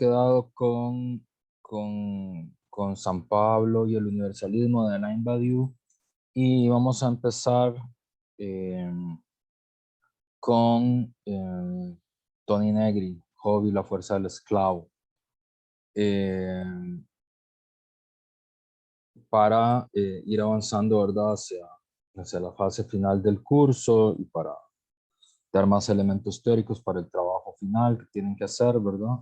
quedado con San Pablo y el universalismo de Alain Badiou y vamos a empezar eh, con Tony Negri, Hobby, la fuerza del esclavo, eh, para ir avanzando, ¿verdad? Hacia la fase final del curso y para dar más elementos teóricos para el trabajo final que tienen que hacer, ¿verdad?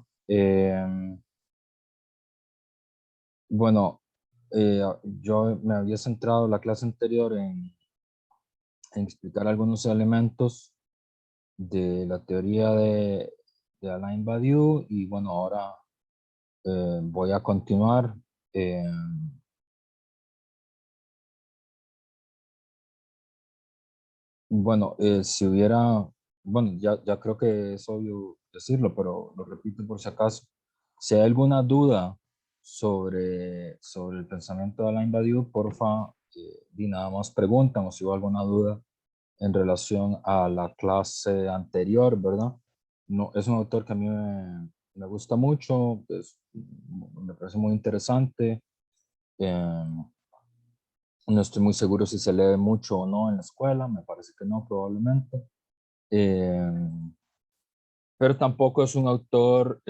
Bueno, yo me había centrado la clase anterior en explicar algunos elementos de la teoría de Alain Badiou y bueno, ahora voy a continuar. eh, bueno, si hubiera, bueno, ya creo que es obvio decirlo, pero lo repito por si acaso. Si hay alguna duda sobre el pensamiento de Alain Badiou, porfa, di nada más preguntan o si hubo alguna duda en relación a la clase anterior, ¿verdad? No, es un autor que a mí me gusta mucho, pues, me parece muy interesante. eh, no estoy muy seguro si se lee mucho o no en la escuela, me parece que no, probablemente. Eh, pero tampoco es un autor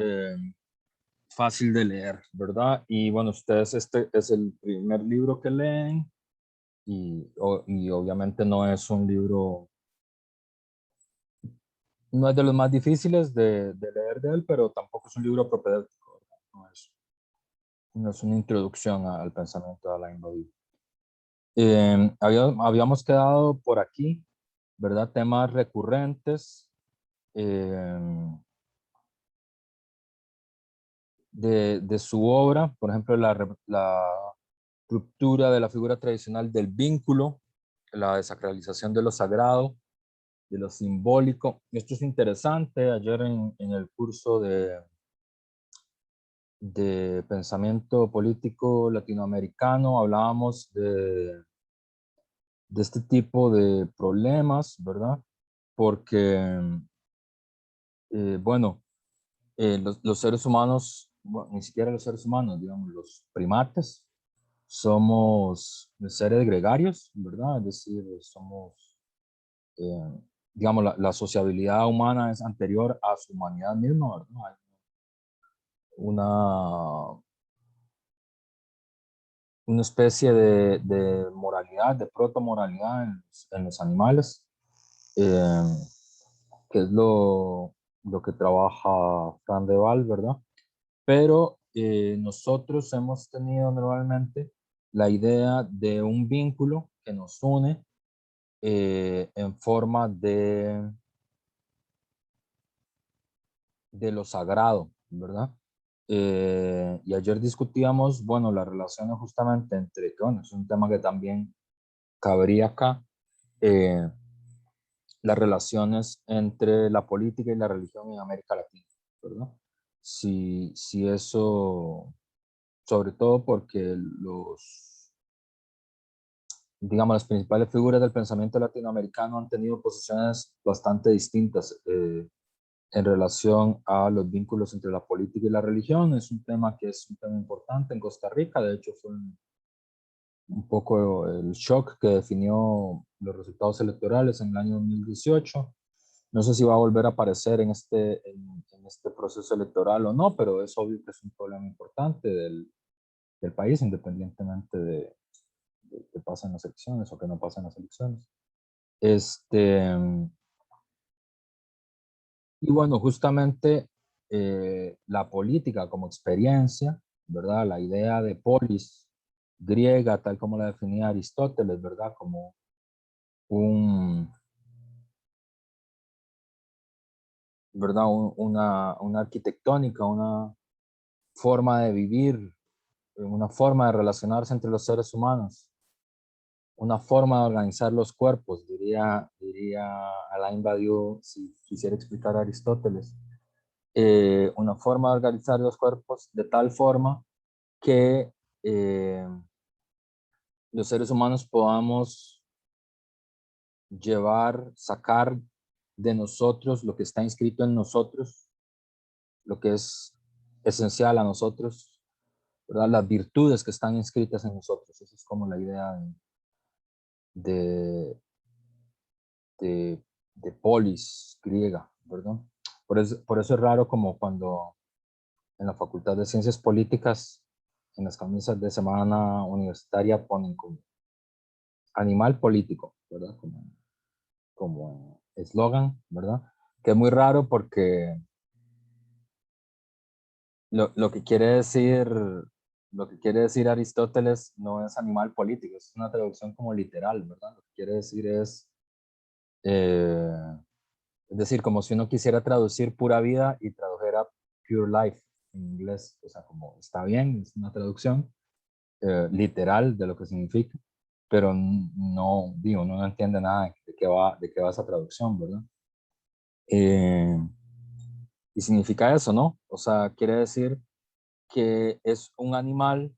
fácil de leer, ¿verdad? Y bueno, ustedes este es el primer libro que leen y obviamente no es un libro, no es de los más difíciles de leer de él, pero tampoco es un libro propedéutico, ¿verdad? No es una introducción al pensamiento de Alain Badiou. Habíamos quedado por aquí, ¿verdad? Temas recurrentes eh, de su obra, por ejemplo, la ruptura de la figura tradicional del vínculo, la desacralización de lo sagrado, de lo simbólico. Esto es interesante. Ayer en el curso de pensamiento político latinoamericano hablábamos de este tipo de problemas, ¿verdad? Porque, bueno, los seres humanos, bueno, ni siquiera los seres humanos, digamos, los primates, somos seres gregarios, ¿verdad? Es decir, somos, digamos, la sociabilidad humana es anterior a su humanidad misma, ¿verdad? Hay una, una especie de moralidad, de protomoralidad en los animales, eh, que es lo que trabaja Fran de Waal, ¿verdad? Pero nosotros hemos tenido normalmente la idea de un vínculo que nos une en forma de lo sagrado, ¿verdad? Y ayer discutíamos, bueno, las relaciones justamente entre, que bueno, es un tema que también cabría acá, eh, las relaciones entre la política y la religión en América Latina, ¿verdad? Si eso, sobre todo porque digamos, las principales figuras del pensamiento latinoamericano han tenido posiciones bastante distintas en relación a los vínculos entre la política y la religión. Es un tema que es un tema importante en Costa Rica. De hecho, fue un poco el shock que definió los resultados electorales en el año 2018. No sé si va a volver a aparecer en este proceso electoral o no, pero es obvio que es un problema importante del país, independientemente de que pasen las elecciones o que no pasen las elecciones. Este, y bueno, justamente la política como experiencia, ¿verdad? La idea de polis griega, tal como la definía Aristóteles, ¿verdad? Como un, ¿verdad? Una arquitectónica, una forma de vivir, una forma de relacionarse entre los seres humanos, una forma de organizar los cuerpos, diría Alain Badiou, si quisiera explicar a Aristóteles. Una forma de organizar los cuerpos de tal forma que los seres humanos podamos sacar de nosotros lo que está inscrito en nosotros, lo que es esencial a nosotros, ¿verdad? Las virtudes que están inscritas en nosotros. Esa es como la idea de, de, de polis griega, ¿verdad? Por eso es raro como cuando en la Facultad de Ciencias Políticas, en las camisas de semana universitaria ponen como animal político, ¿verdad? Como eslogan, ¿verdad? Que es muy raro porque lo que quiere decir, lo que quiere decir Aristóteles no es animal político, es una traducción como literal, ¿verdad? Lo que quiere decir eh, es decir, como si uno quisiera traducir pura vida y tradujera pure life en inglés, o sea, como está bien, es una traducción literal de lo que significa, pero no, digo, no entiende nada de qué va esa traducción, ¿verdad? Eh, y significa eso, ¿no? O sea, quiere decir que es un animal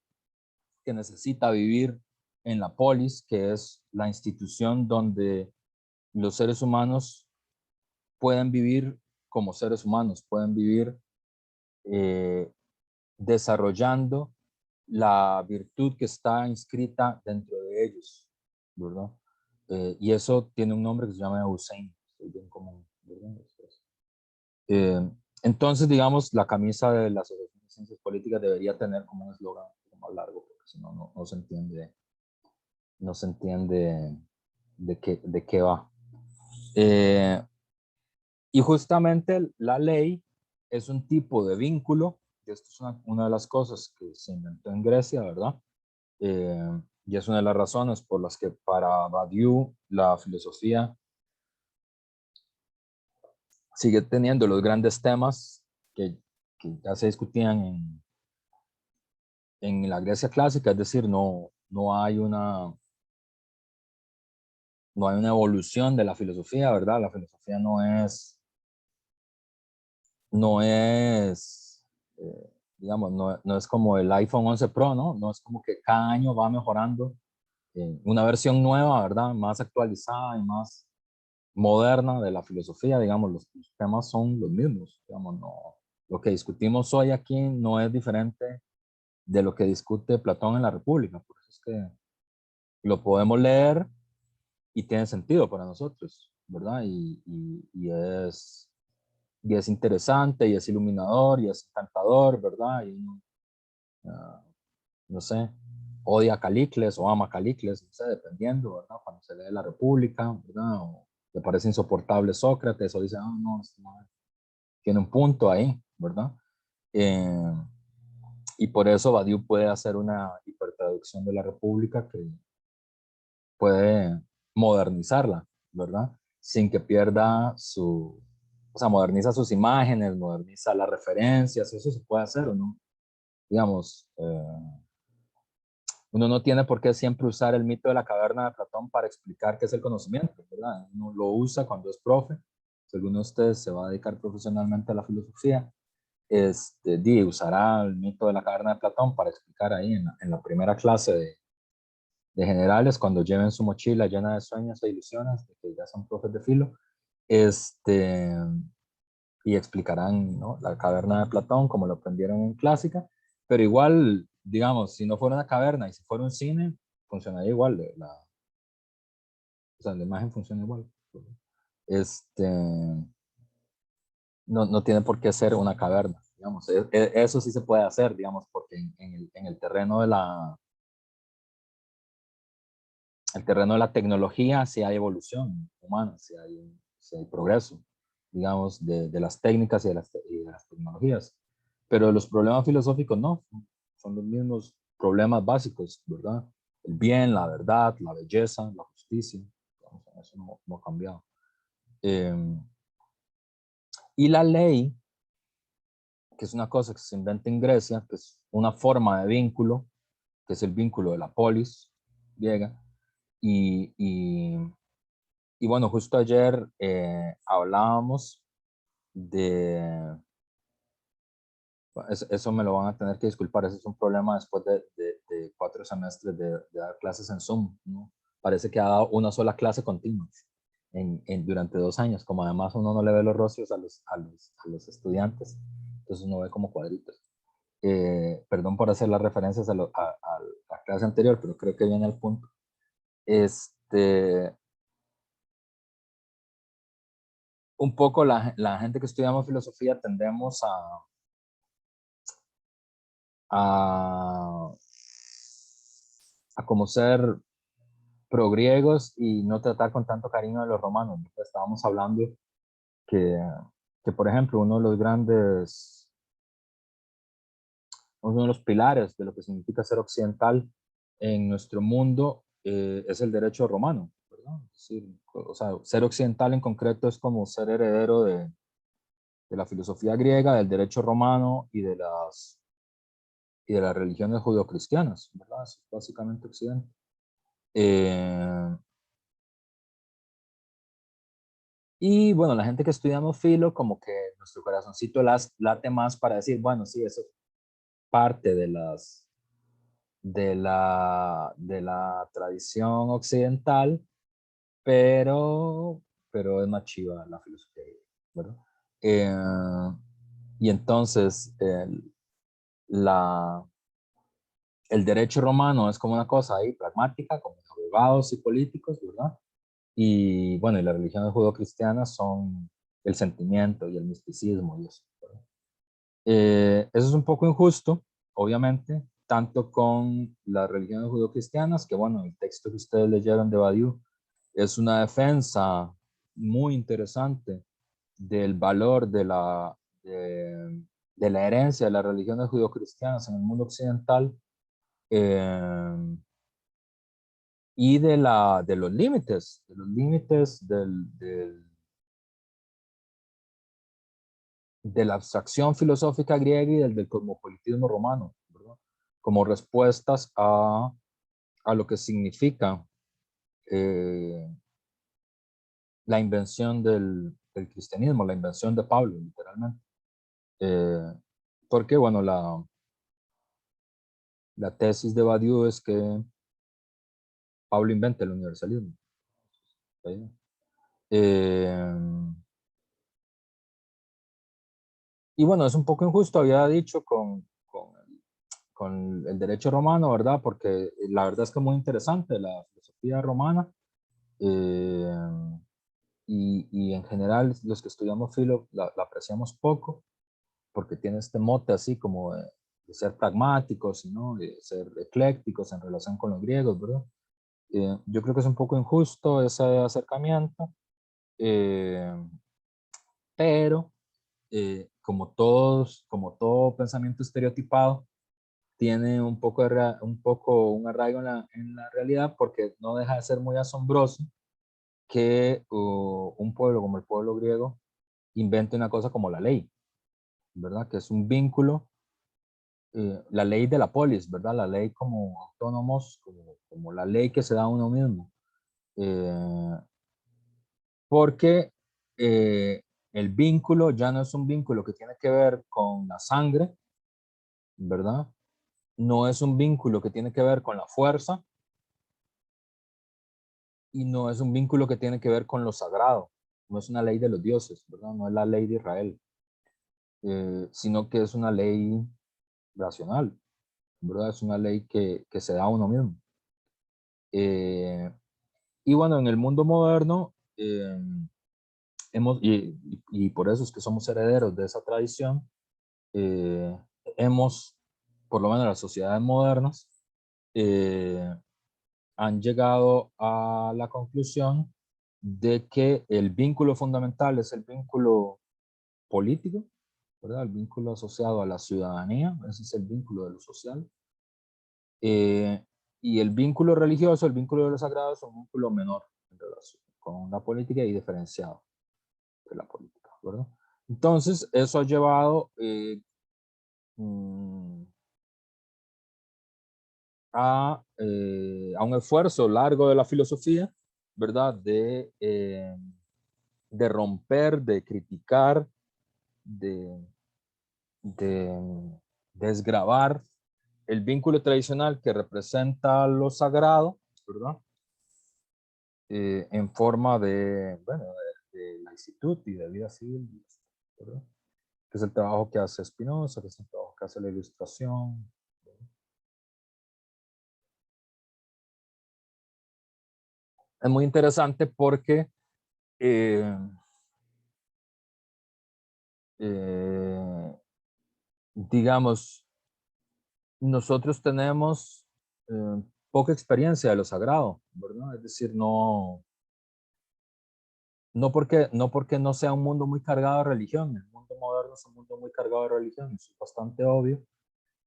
que necesita vivir en la polis, que es la institución donde los seres humanos pueden vivir como seres humanos, pueden vivir eh, desarrollando la virtud que está inscrita dentro de ellos, ¿verdad? Y eso tiene un nombre que se llama Eusein, bien común, ¿verdad? Entonces, digamos, la camisa de la Asociación de Ciencias Políticas debería tener como un eslogan más largo, porque si no, no se entiende, no se entiende de qué va. Y justamente la ley es un tipo de vínculo, y esto es una de las cosas que se inventó en Grecia, ¿verdad? Y es una de las razones por las que para Badiou la filosofía sigue teniendo los grandes temas que ya se discutían en la Grecia clásica, es decir, no hay una evolución de la filosofía, ¿verdad? La filosofía no es digamos, no es como el iPhone 11 Pro, ¿no? No es como que cada año va mejorando una versión nueva, ¿verdad? Más actualizada y más moderna de la filosofía, digamos, los temas son los mismos, digamos, no, lo que discutimos hoy aquí no es diferente de lo que discute Platón en la República, por eso es que lo podemos leer y tiene sentido para nosotros, ¿verdad? Y es interesante y es iluminador y es encantador, ¿verdad? Y uh, no sé, odia a Calicles o ama a Calicles, no sé, dependiendo, ¿verdad? Cuando se lee la República, ¿verdad? O le parece insoportable Sócrates o dice, ah, no, tiene un punto ahí, ¿verdad? Eh, y por eso Badiou puede hacer una hipertraducción de la República que puede modernizarla, ¿verdad? Sin que pierda o sea, moderniza sus imágenes, moderniza las referencias, eso se puede hacer o no. Digamos, uno no tiene por qué siempre usar el mito de la caverna de Platón para explicar qué es el conocimiento, ¿verdad? Uno lo usa cuando es profe. Si alguno de ustedes se va a dedicar profesionalmente a la filosofía, usará el mito de la caverna de Platón para explicar ahí en la primera clase de generales, cuando lleven su mochila llena de sueños e ilusiones, de que ya son profes de filo, este, y explicarán, ¿no?, la caverna de Platón como lo aprendieron en clásica, pero igual, digamos, si no fuera una caverna y si fuera un cine, funcionaría igual, o sea, la imagen funciona igual. Este, no tiene por qué ser una caverna, digamos, eso sí se puede hacer, digamos, porque en el terreno el terreno de la tecnología sí hay evolución humana, sí hay progreso, digamos, de las técnicas y de las tecnologías. Pero los problemas filosóficos no, son los mismos problemas básicos, ¿verdad? El bien, la verdad, la belleza, la justicia, digamos, eso no ha cambiado. Eh, y la ley, que es una cosa que se inventa en Grecia, que es una forma de vínculo, que es el vínculo de la polis griega, y, y Y bueno, justo ayer hablábamos de, eso me lo van a tener que disculpar, ese es un problema después de 4 semestres de dar clases en Zoom, ¿no? Parece que ha dado una sola clase continua durante 2 años, como además uno no le ve los rostros a los estudiantes, entonces uno ve como cuadritos. por hacer las referencias a la clase anterior, pero creo que viene al punto. Un poco la gente que estudiamos filosofía tendemos a como ser progriegos y no tratar con tanto cariño a los romanos. Estábamos hablando que, por ejemplo, uno de los pilares de lo que significa ser occidental en nuestro mundo es el derecho romano, ¿verdad? Es decir, o sea, ser occidental en concreto es como ser heredero de la filosofía griega, del derecho romano y de las religiones judeocristianas, ¿verdad? Eso es básicamente occidente. Y bueno, la gente que estudiamos filo, como que nuestro corazoncito late más para decir, bueno, sí, eso es parte de la tradición occidental, pero es más chiva la filosofía, ¿verdad? Y entonces el derecho romano es como una cosa ahí pragmática, como abogados y políticos, ¿verdad? Y bueno, y las religiones judeocristianas son el sentimiento y el misticismo y eso, ¿verdad? Eso es un poco injusto, obviamente, tanto con las religiones judeocristianas, que bueno, el texto que ustedes leyeron de Badiou es una defensa muy interesante del valor de la herencia de las religiones judeocristianas en el mundo occidental, eh, y de los límites de la abstracción filosófica griega y del cosmopolitismo romano, ¿verdad? Como respuestas a lo que significa eh, la invención del cristianismo, la invención de Pablo, literalmente. Porque, bueno, la tesis de Badiou es que Pablo inventa el universalismo. ¿Sí? Y bueno, es un poco injusto, había dicho con el derecho romano, ¿verdad? Porque la verdad es que es muy interesante la filosofía romana. eh, y en general los que estudiamos filo la apreciamos poco porque tiene este mote así como de ser pragmáticos, ¿no? De ser eclécticos en relación con los griegos, ¿verdad? Yo creo que es un poco injusto ese acercamiento, eh, pero como todo pensamiento estereotipado, tiene un arraigo en la realidad porque no deja de ser muy asombroso que un pueblo como el pueblo griego invente una cosa como la ley, ¿verdad? Que es un vínculo, la ley de la polis, ¿verdad? La ley como autónomos, como la ley que se da a uno mismo. Eh, porque el vínculo ya no es un vínculo que tiene que ver con la sangre, ¿verdad? No es un vínculo que tiene que ver con la fuerza y no es un vínculo que tiene que ver con lo sagrado. No es una ley de los dioses, ¿verdad? No es la ley de Israel, sino que es una ley racional, ¿verdad? Es una ley que se da a uno mismo. Y bueno, en el mundo moderno, y por eso es que somos herederos de esa tradición, eh, hemos, por lo menos las sociedades modernas, eh, han llegado a la conclusión de que el vínculo fundamental es el vínculo político, ¿verdad? El vínculo asociado a la ciudadanía, ese es el vínculo de lo social. Y el vínculo religioso, el vínculo de lo sagrado, es un vínculo menor en relación con la política y diferenciado de la política, ¿verdad? Entonces, eso ha llevado mm, a un esfuerzo largo de la filosofía, ¿verdad? De romper, de criticar, de, de desgravar el vínculo tradicional que representa lo sagrado, ¿verdad? En forma bueno, de laitud y de vida civil, ¿verdad? Que es el trabajo que hace Spinoza, que es el trabajo que hace la Ilustración, es muy interesante porque eh, eh, digamos, nosotros tenemos poca experiencia de lo sagrado, ¿verdad? Es decir, no porque no sea un mundo muy cargado de religión, el mundo moderno es un mundo muy cargado de religión, eso es bastante obvio,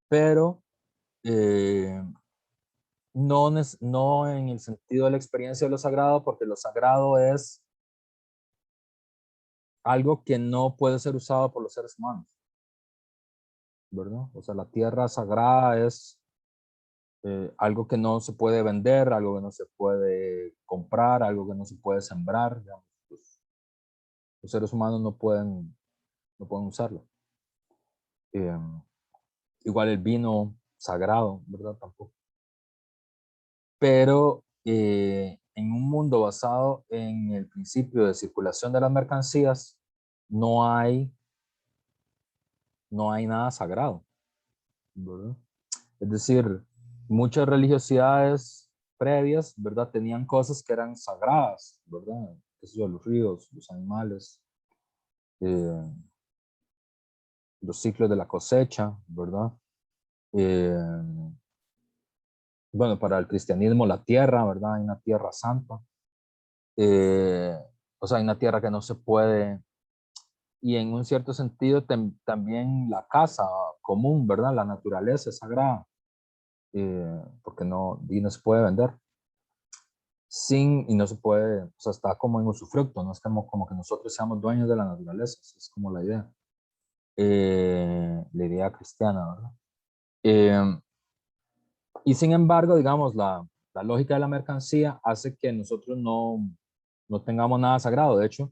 pero eh, no en el sentido de la experiencia de lo sagrado, porque lo sagrado es algo que no puede ser usado por los seres humanos, ¿verdad? O sea, la tierra sagrada es algo que no se puede vender, algo que no se puede comprar, algo que no se puede sembrar, digamos, pues, los seres humanos no pueden usarlo. Eh, igual el vino sagrado, ¿verdad? Tampoco. Pero en un mundo basado en el principio de circulación de las mercancías, no hay, no hay nada sagrado, ¿verdad? Es decir, muchas religiosidades previas, ¿verdad? Tenían cosas que eran sagradas, ¿verdad? Qué sé yo, los ríos, los animales, eh, los ciclos de la cosecha, ¿verdad? Eh, bueno, para el cristianismo la tierra, ¿verdad? Hay una tierra santa. Eh, o sea, hay una tierra que no se puede, y en un cierto sentido también la casa común, ¿verdad? La naturaleza es sagrada, porque no se puede vender. Y no se puede, o sea, está como en usufructo, no es como que nosotros seamos dueños de la naturaleza, es como la idea cristiana, ¿verdad? Eh, y sin embargo, digamos, la lógica de la mercancía hace que nosotros no tengamos nada sagrado. De hecho,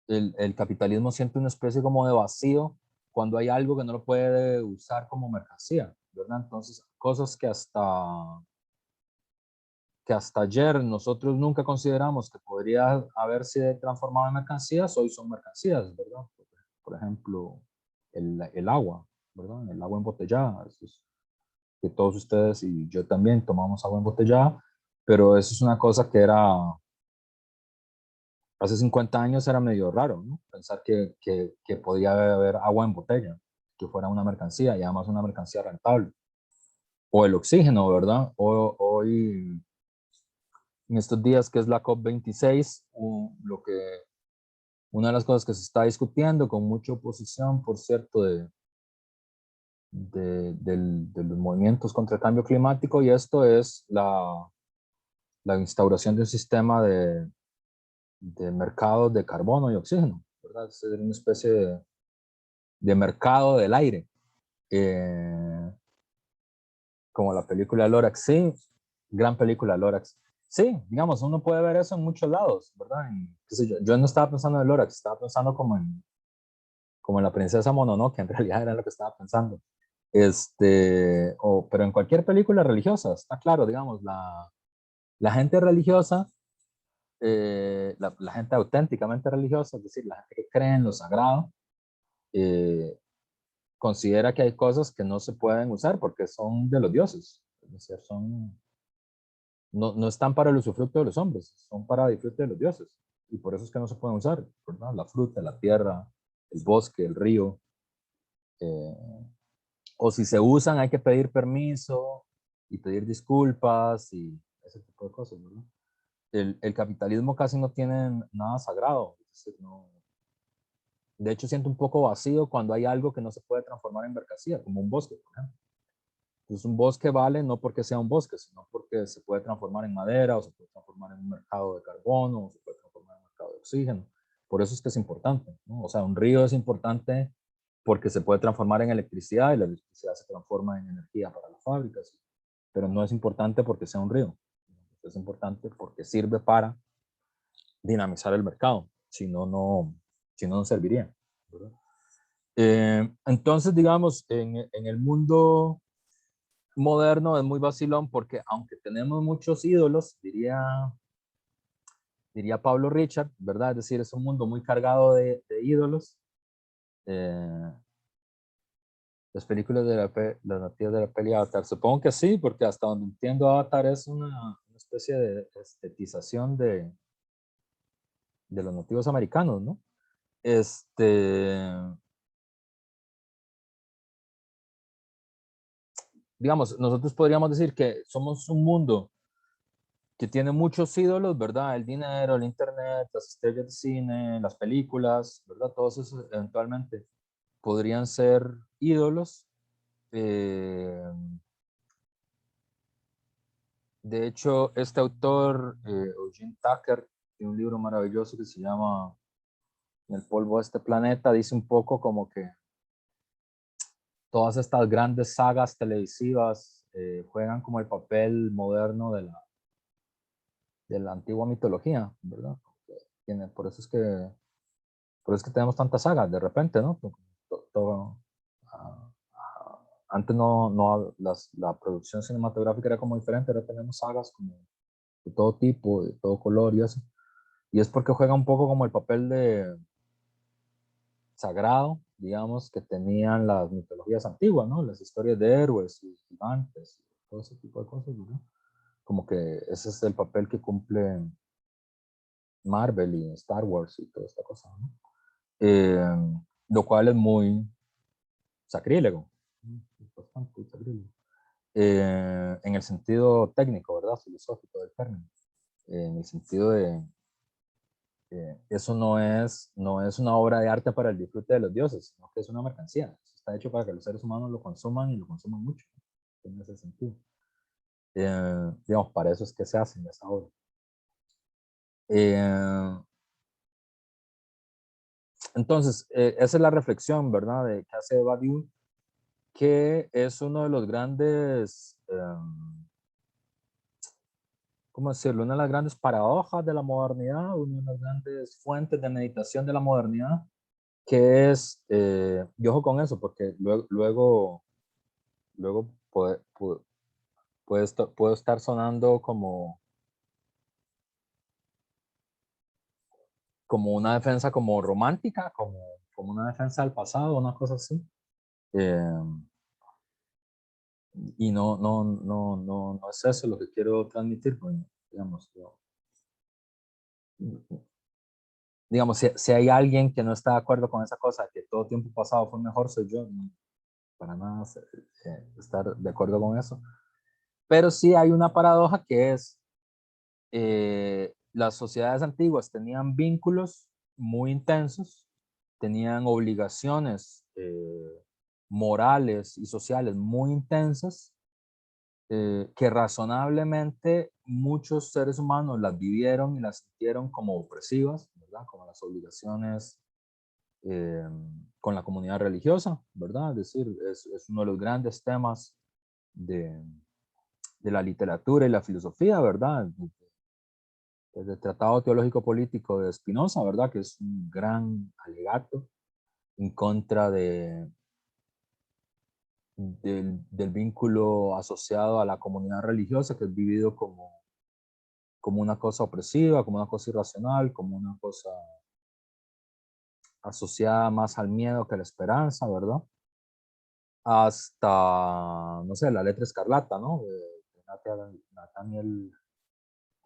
el capitalismo siente una especie como de vacío cuando hay algo que no lo puede usar como mercancía, ¿verdad? Entonces, cosas que hasta ayer nosotros nunca consideramos que podría haberse transformado en mercancías, hoy son mercancías, ¿verdad? Por ejemplo, el agua, ¿verdad? El agua embotellada. Que todos ustedes y yo también tomamos agua embotellada, pero eso es una cosa que hace 50 años era medio raro, ¿no? Pensar que podía haber agua en botella, que fuera una mercancía y además una mercancía rentable. O el oxígeno, ¿verdad? Hoy en estos días que es la COP26, una de las cosas que se está discutiendo con mucha oposición, por cierto, de los movimientos contra el cambio climático, y esto es la instauración de un sistema de mercado de carbono y oxígeno, ¿verdad? Es una especie de mercado del aire, eh, como la película Lorax. Sí, gran película Lorax. Sí, digamos, uno puede ver eso en muchos lados, ¿verdad? Qué sé yo no estaba pensando en Lorax, estaba pensando como en la princesa Mononoke, en realidad era lo que estaba pensando. Pero en cualquier película religiosa, está claro, digamos, la gente religiosa, la gente auténticamente religiosa, es decir, la gente que cree en lo sagrado, eh, considera que hay cosas que no se pueden usar porque son de los dioses, es decir, no están para el usufructo de los hombres, son para disfrute de los dioses, y por eso es que no se pueden usar, ¿verdad? La fruta, la tierra, el bosque, el río, eh, o si se usan hay que pedir permiso y pedir disculpas y ese tipo de cosas, ¿verdad? El capitalismo casi no tiene nada sagrado, es decir, de hecho siento un poco vacío cuando hay algo que no se puede transformar en mercancía, como un bosque, por ejemplo. Entonces un bosque vale no porque sea un bosque, sino porque se puede transformar en madera, o se puede transformar en un mercado de carbono, o se puede transformar en un mercado de oxígeno. Por eso es que es importante, ¿no? O sea, un río es importante porque se puede transformar en electricidad y la electricidad se transforma en energía para las fábricas, pero no es importante porque sea un río. Es importante porque sirve para dinamizar el mercado, si no serviría, ¿verdad? Entonces, digamos, en el mundo moderno es muy vacilón porque aunque tenemos muchos ídolos, diría Pablo Richard, ¿verdad? Es decir, es un mundo muy cargado de ídolos. Eh, las películas de las nativas de la peli Avatar, supongo que sí, porque hasta donde entiendo Avatar es una especie de estetización de los nativos americanos, ¿no? Digamos, nosotros podríamos decir que somos un mundo que tiene muchos ídolos, ¿verdad? El dinero, el internet, las estrellas de cine, las películas, ¿verdad? Todos esos eventualmente podrían ser ídolos. De hecho, este autor, Eugene Tucker, tiene un libro maravilloso que se llama En el polvo de este planeta, dice un poco como que todas estas grandes sagas televisivas juegan como el papel moderno de la antigua mitología, ¿verdad? Por eso es que tenemos tantas sagas de repente, ¿no? Ah, antes la producción cinematográfica era como diferente, ahora tenemos sagas como de todo tipo, de todo color y eso. Y es porque juega un poco como el papel de sagrado, digamos, que tenían las mitologías antiguas, ¿no? Las historias de héroes y gigantes, todo ese tipo de cosas, ¿no? Como que ese es el papel que cumple Marvel y Star Wars y toda esta cosa, ¿no? Lo cual es muy sacrílego, bastante sacrílego. En el sentido técnico, ¿verdad? Filosófico del término. En el sentido de eso no es una obra de arte para el disfrute de los dioses, sino que es una mercancía. Eso está hecho para que los seres humanos lo consuman y lo consuman mucho. En ese sentido. Digamos, para eso es que se hacen esa obra. Entonces, esa es la reflexión, ¿verdad? De que hace Badiou, que es uno de los grandes, ¿cómo decirlo? Una de las grandes paradojas de la modernidad, una de las grandes fuentes de meditación de la modernidad, que es, y ojo con eso, porque luego puedo estar sonando como una defensa como romántica, como una defensa del pasado, una cosa así. Eh, y no es eso lo que quiero transmitir, pues, digamos, digamos si hay alguien que no está de acuerdo con esa cosa, que todo tiempo pasado fue mejor, soy yo, no, para nada estar de acuerdo con eso. Pero sí hay una paradoja que es, las sociedades antiguas tenían vínculos muy intensos, tenían obligaciones morales y sociales muy intensas, que razonablemente muchos seres humanos las vivieron y las sintieron como opresivas, ¿verdad? Como las obligaciones eh, con la comunidad religiosa, ¿verdad? Es decir, es uno de los grandes temas de, de la literatura y la filosofía, ¿verdad? Desde el Tratado Teológico Político de Spinoza, ¿verdad? Que es un gran alegato en contra del vínculo asociado a la comunidad religiosa, que es vivido como una cosa opresiva, como una cosa irracional, como una cosa asociada más al miedo que a la esperanza, ¿verdad? Hasta, no sé, la letra escarlata, ¿no? De Nathaniel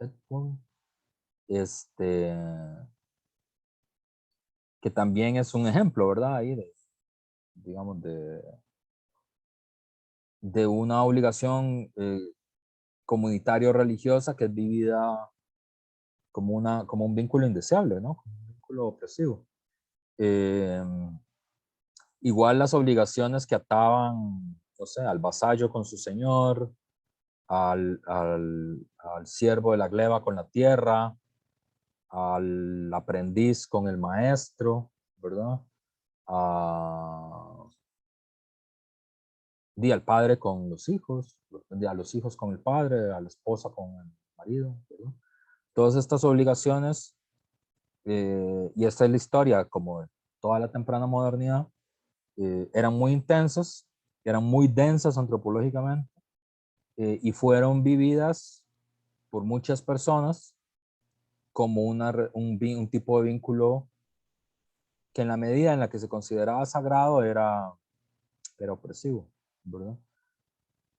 Hawthorne, este, que también es un ejemplo, ¿verdad? Ahí digamos, de una obligación comunitario-religiosa que es vivida como un vínculo indeseable, ¿no? Como un vínculo opresivo. Eh, Igual las obligaciones que ataban, no sé, al vasallo con su señor, al siervo de la gleba con la tierra, al aprendiz con el maestro, ¿verdad? A, al padre con los hijos, a los hijos con el padre, a la esposa con el marido, ¿verdad? Todas estas obligaciones, y esta es la historia como de toda la temprana modernidad, eran muy intensas, eran muy densas antropológicamente, y fueron vividas por muchas personas como un tipo de vínculo que en la medida en la que se consideraba sagrado era opresivo, ¿verdad?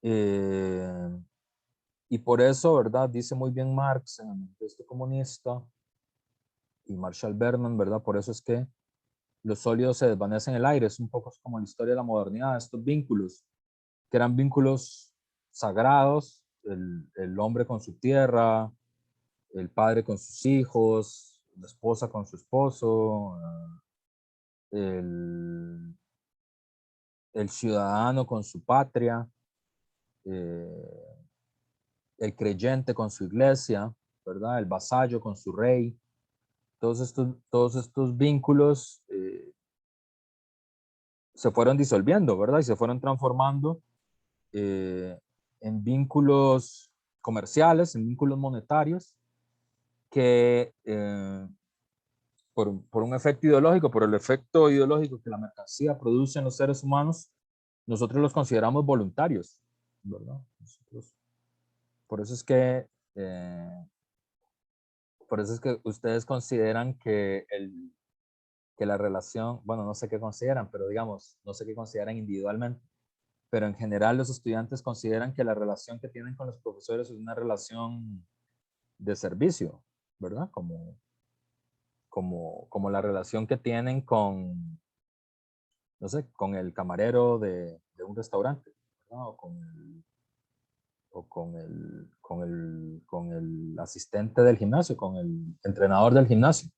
Eh, Y por eso, ¿verdad? Dice muy bien Marx en el Manifiesto Comunista y Marshall Berman, ¿verdad? Por eso es que los sólidos se desvanecen en el aire. Es un poco como la historia de la modernidad, estos vínculos, que eran vínculos sagrados, el hombre con su tierra, el padre con sus hijos, la esposa con su esposo, el, el ciudadano con su patria, eh, el creyente con su iglesia, ¿verdad? El vasallo con su rey. Todos estos vínculos se fueron disolviendo, ¿verdad? Y se fueron transformando en vínculos comerciales, en vínculos monetarios, que por un efecto ideológico, por el efecto ideológico que la mercancía produce en los seres humanos, nosotros los consideramos voluntarios, ¿verdad? Nosotros, por eso es que eh, por eso es que ustedes consideran que la relación, bueno, no sé qué consideran, pero digamos, no sé qué consideran individualmente, pero en general los estudiantes consideran que la relación que tienen con los profesores es una relación de servicio, ¿verdad? Como la relación que tienen con, no sé, con el camarero de un restaurante, ¿verdad? Con el asistente del gimnasio, con el entrenador del gimnasio,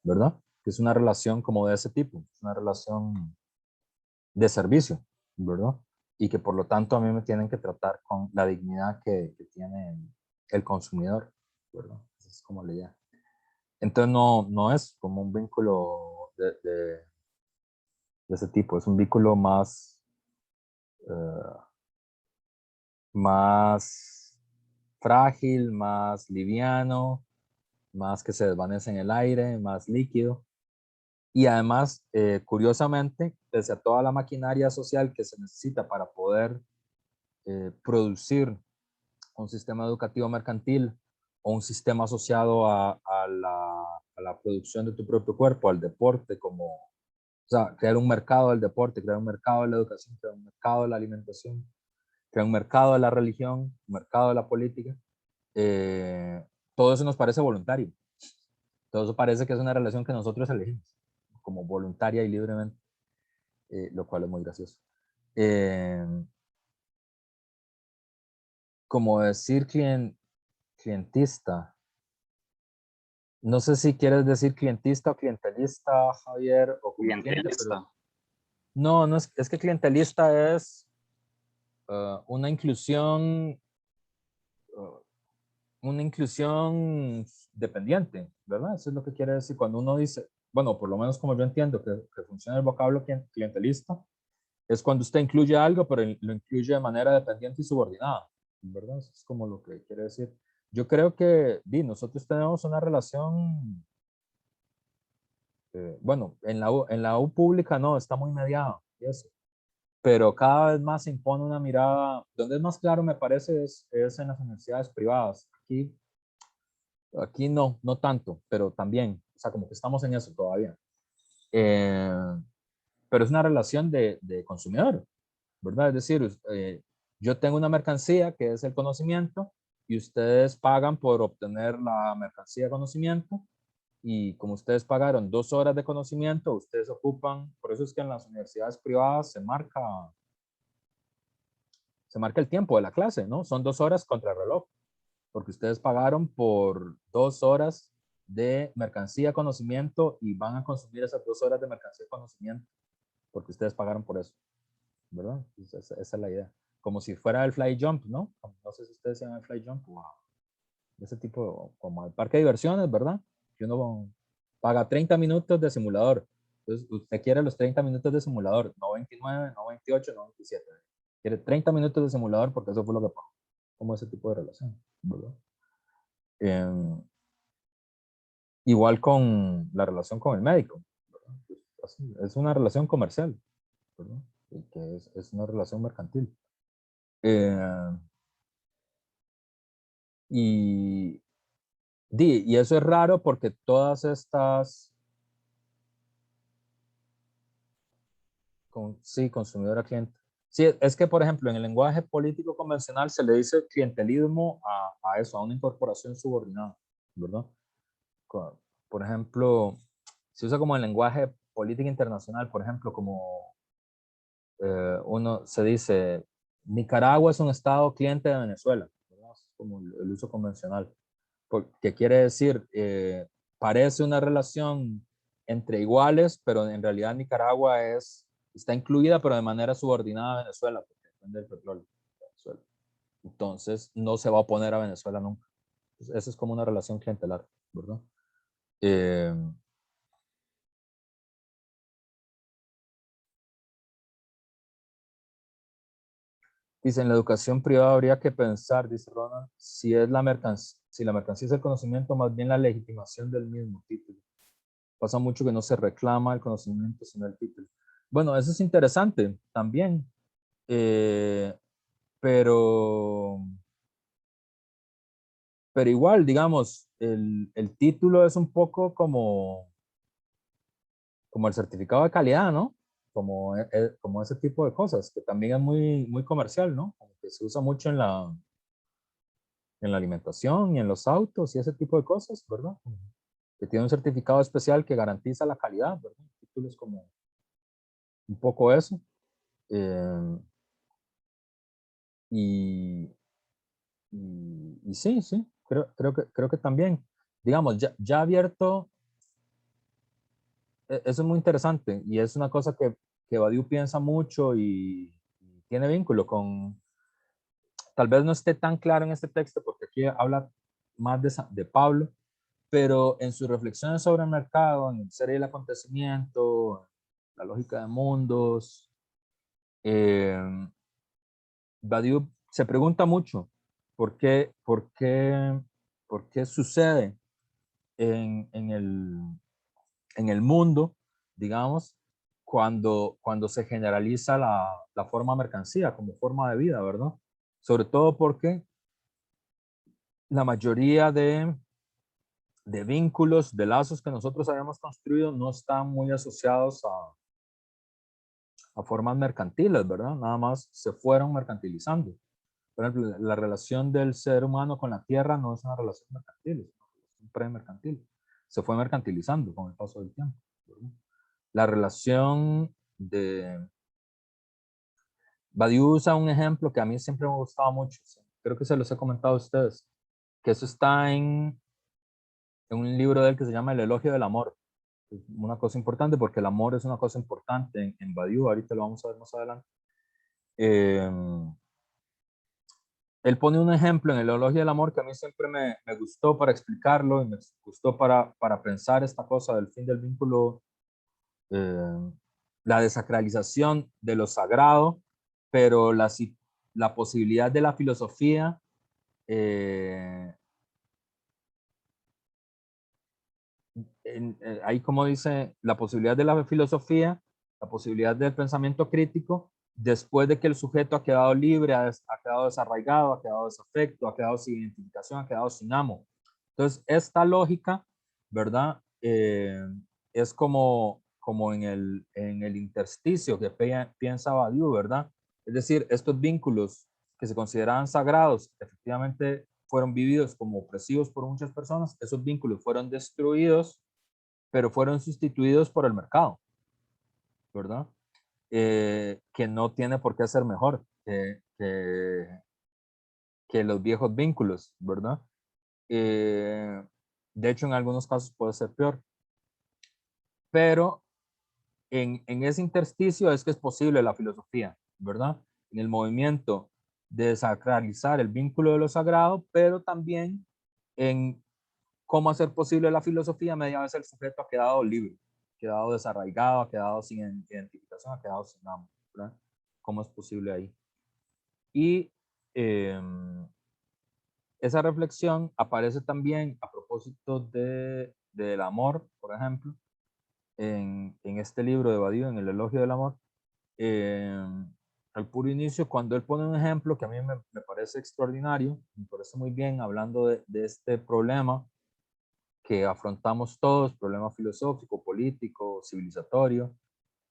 ¿verdad? Que es una relación como de ese tipo, es una relación de servicio, ¿verdad? Y que por lo tanto a mí me tienen que tratar con la dignidad que tiene el consumidor, ¿verdad? Esa es como la idea. Entonces no es como un vínculo de ese tipo, es un vínculo uh, más frágil, más liviano, más que se desvanece en el aire, más líquido. Y además, curiosamente, pese a toda la maquinaria social que se necesita para poder producir un sistema educativo mercantil o un sistema asociado a la producción de tu propio cuerpo, al deporte, como, o sea, crear un mercado del deporte, crear un mercado de la educación, crear un mercado de la alimentación, crear un mercado de la religión, un mercado de la política. Eh, Todo eso nos parece voluntario. Todo eso parece que es una relación que nosotros elegimos, como voluntaria y libremente, lo cual es muy gracioso. Eh, Como decir clientista. No sé si quieres decir clientista o clientelista, Javier, o como cliente, Clientelista. pero no es que clientelista es uh, una inclusión dependiente, ¿verdad? Eso es lo que quiere decir cuando uno dice, bueno, por lo menos como yo entiendo que funciona el vocablo clientelista, es cuando usted incluye algo, pero lo incluye de manera dependiente y subordinada, ¿verdad? Eso es como lo que quiere decir. Yo creo que nosotros tenemos una relación, bueno, en la U pública no, está muy mediado, y eso, pero cada vez más se impone una mirada, donde es más claro me parece es en las universidades privadas. Aquí no tanto, pero también, o sea, como que estamos en eso todavía. Eh, pero es una relación de consumidor, ¿verdad? Es decir, yo tengo una mercancía que es el conocimiento y ustedes pagan por obtener la mercancía de conocimiento y como ustedes pagaron 2 horas de conocimiento, ustedes ocupan, por eso es que en las universidades privadas se marca el tiempo de la clase, ¿no? Son 2 horas contra el reloj, porque ustedes pagaron por 2 horas de mercancía conocimiento y van a consumir esas 2 horas de mercancía conocimiento, porque ustedes pagaron por eso, ¿verdad? Esa es la idea. Como si fuera el fly jump, ¿no? No sé si ustedes se llaman el fly jump, wow. Ese tipo, como el parque de diversiones, ¿verdad? Que uno paga 30 minutos de simulador. Entonces, usted quiere los 30 minutos de simulador, no 29, no 28, no 27. Quiere 30 minutos de simulador porque eso fue lo que pagó. Como ese tipo de relación, ¿verdad? Eh, Igual con la relación con el médico, ¿verdad? Es una relación comercial, ¿verdad? Y que es una relación mercantil. Eh, y, y eso es raro porque todas estas, sí, consumidor a cliente. Sí, es que, por ejemplo, en el lenguaje político convencional se le dice clientelismo a eso, a una incorporación subordinada, ¿verdad? Por ejemplo, se usa como el lenguaje política internacional, por ejemplo, como uno se dice, Nicaragua es un estado cliente de Venezuela, ¿verdad? Es como el uso convencional, porque quiere decir, parece una relación entre iguales, pero en realidad Nicaragua está incluida, pero de manera subordinada a Venezuela, porque depende del petróleo de Venezuela. Entonces, no se va a oponer a Venezuela nunca. Entonces, esa es como una relación clientelar, ¿verdad? Eh, Dice, en la educación privada habría que pensar, dice Ronald, si la mercancía es el conocimiento, más bien la legitimación del mismo título. Pasa mucho que no se reclama el conocimiento, sino el título. Bueno, eso es interesante también, eh, pero, pero igual, digamos, el título es un poco como el certificado de calidad, ¿no? Como ese tipo de cosas, que también es muy, muy comercial, ¿no? Como que se usa mucho en la alimentación y en los autos y ese tipo de cosas, ¿verdad? Que tiene un certificado especial que garantiza la calidad, ¿verdad? El título es como un poco eso. Eh, y, y sí, sí, creo que también, digamos, ya abierto, eso es muy interesante y es una cosa que Badiou piensa mucho y tiene vínculo con, tal vez no esté tan claro en este texto porque aquí habla más de Pablo, pero en sus reflexiones sobre el mercado, en el ser y el acontecimiento, la lógica de mundos, eh, Badiou se pregunta mucho por qué sucede en el mundo, digamos, cuando se generaliza la forma mercancía como forma de vida, ¿verdad? Sobre todo porque la mayoría de vínculos, de lazos que nosotros habíamos construido no están muy asociados a formas mercantiles, ¿verdad? Nada más se fueron mercantilizando. Por ejemplo, la relación del ser humano con la tierra no es una relación mercantil, es una relación premercantil. Se fue mercantilizando con el paso del tiempo, ¿verdad? La relación de... Badiou usa un ejemplo que a mí siempre me ha gustado mucho, creo que se los he comentado a ustedes, que eso está en un libro de él que se llama El elogio del amor. Es una cosa importante porque el amor es una cosa importante en Badiou, ahorita lo vamos a ver más adelante. Eh, Él pone un ejemplo en el elogio del amor que a mí siempre me gustó para explicarlo y me gustó para pensar esta cosa del fin del vínculo, eh, la desacralización de lo sagrado, pero la posibilidad de la filosofía, eh, ahí como dice, la posibilidad de la filosofía, la posibilidad del pensamiento crítico, después de que el sujeto ha quedado libre, ha quedado desarraigado, ha quedado desafecto, ha quedado sin identificación, ha quedado sin amo. Entonces, esta lógica, ¿verdad? Es como en el intersticio que piensa Badiou, ¿verdad? Es decir, estos vínculos que se consideraban sagrados, efectivamente fueron vividos como opresivos por muchas personas, esos vínculos fueron destruidos, pero fueron sustituidos por el mercado, ¿verdad? Que no tiene por qué ser mejor que los viejos vínculos, ¿verdad? Eh, de hecho, en algunos casos puede ser peor, pero en ese intersticio es que es posible la filosofía, ¿verdad? En el movimiento de desacralizar el vínculo de lo sagrado, pero también en cómo hacer posible la filosofía media vez el sujeto ha quedado libre, ha quedado desarraigado, ha quedado sin identificación, ha quedado sin amo, ¿verdad? ¿Cómo es posible ahí? Y eh, esa reflexión aparece también a propósito del amor, por ejemplo, en este libro de Badiou, en el elogio del amor, eh, al puro inicio, cuando él pone un ejemplo que a mí me parece extraordinario, me parece muy bien, hablando de este problema que afrontamos todos, problema filosófico, político, civilizatorio,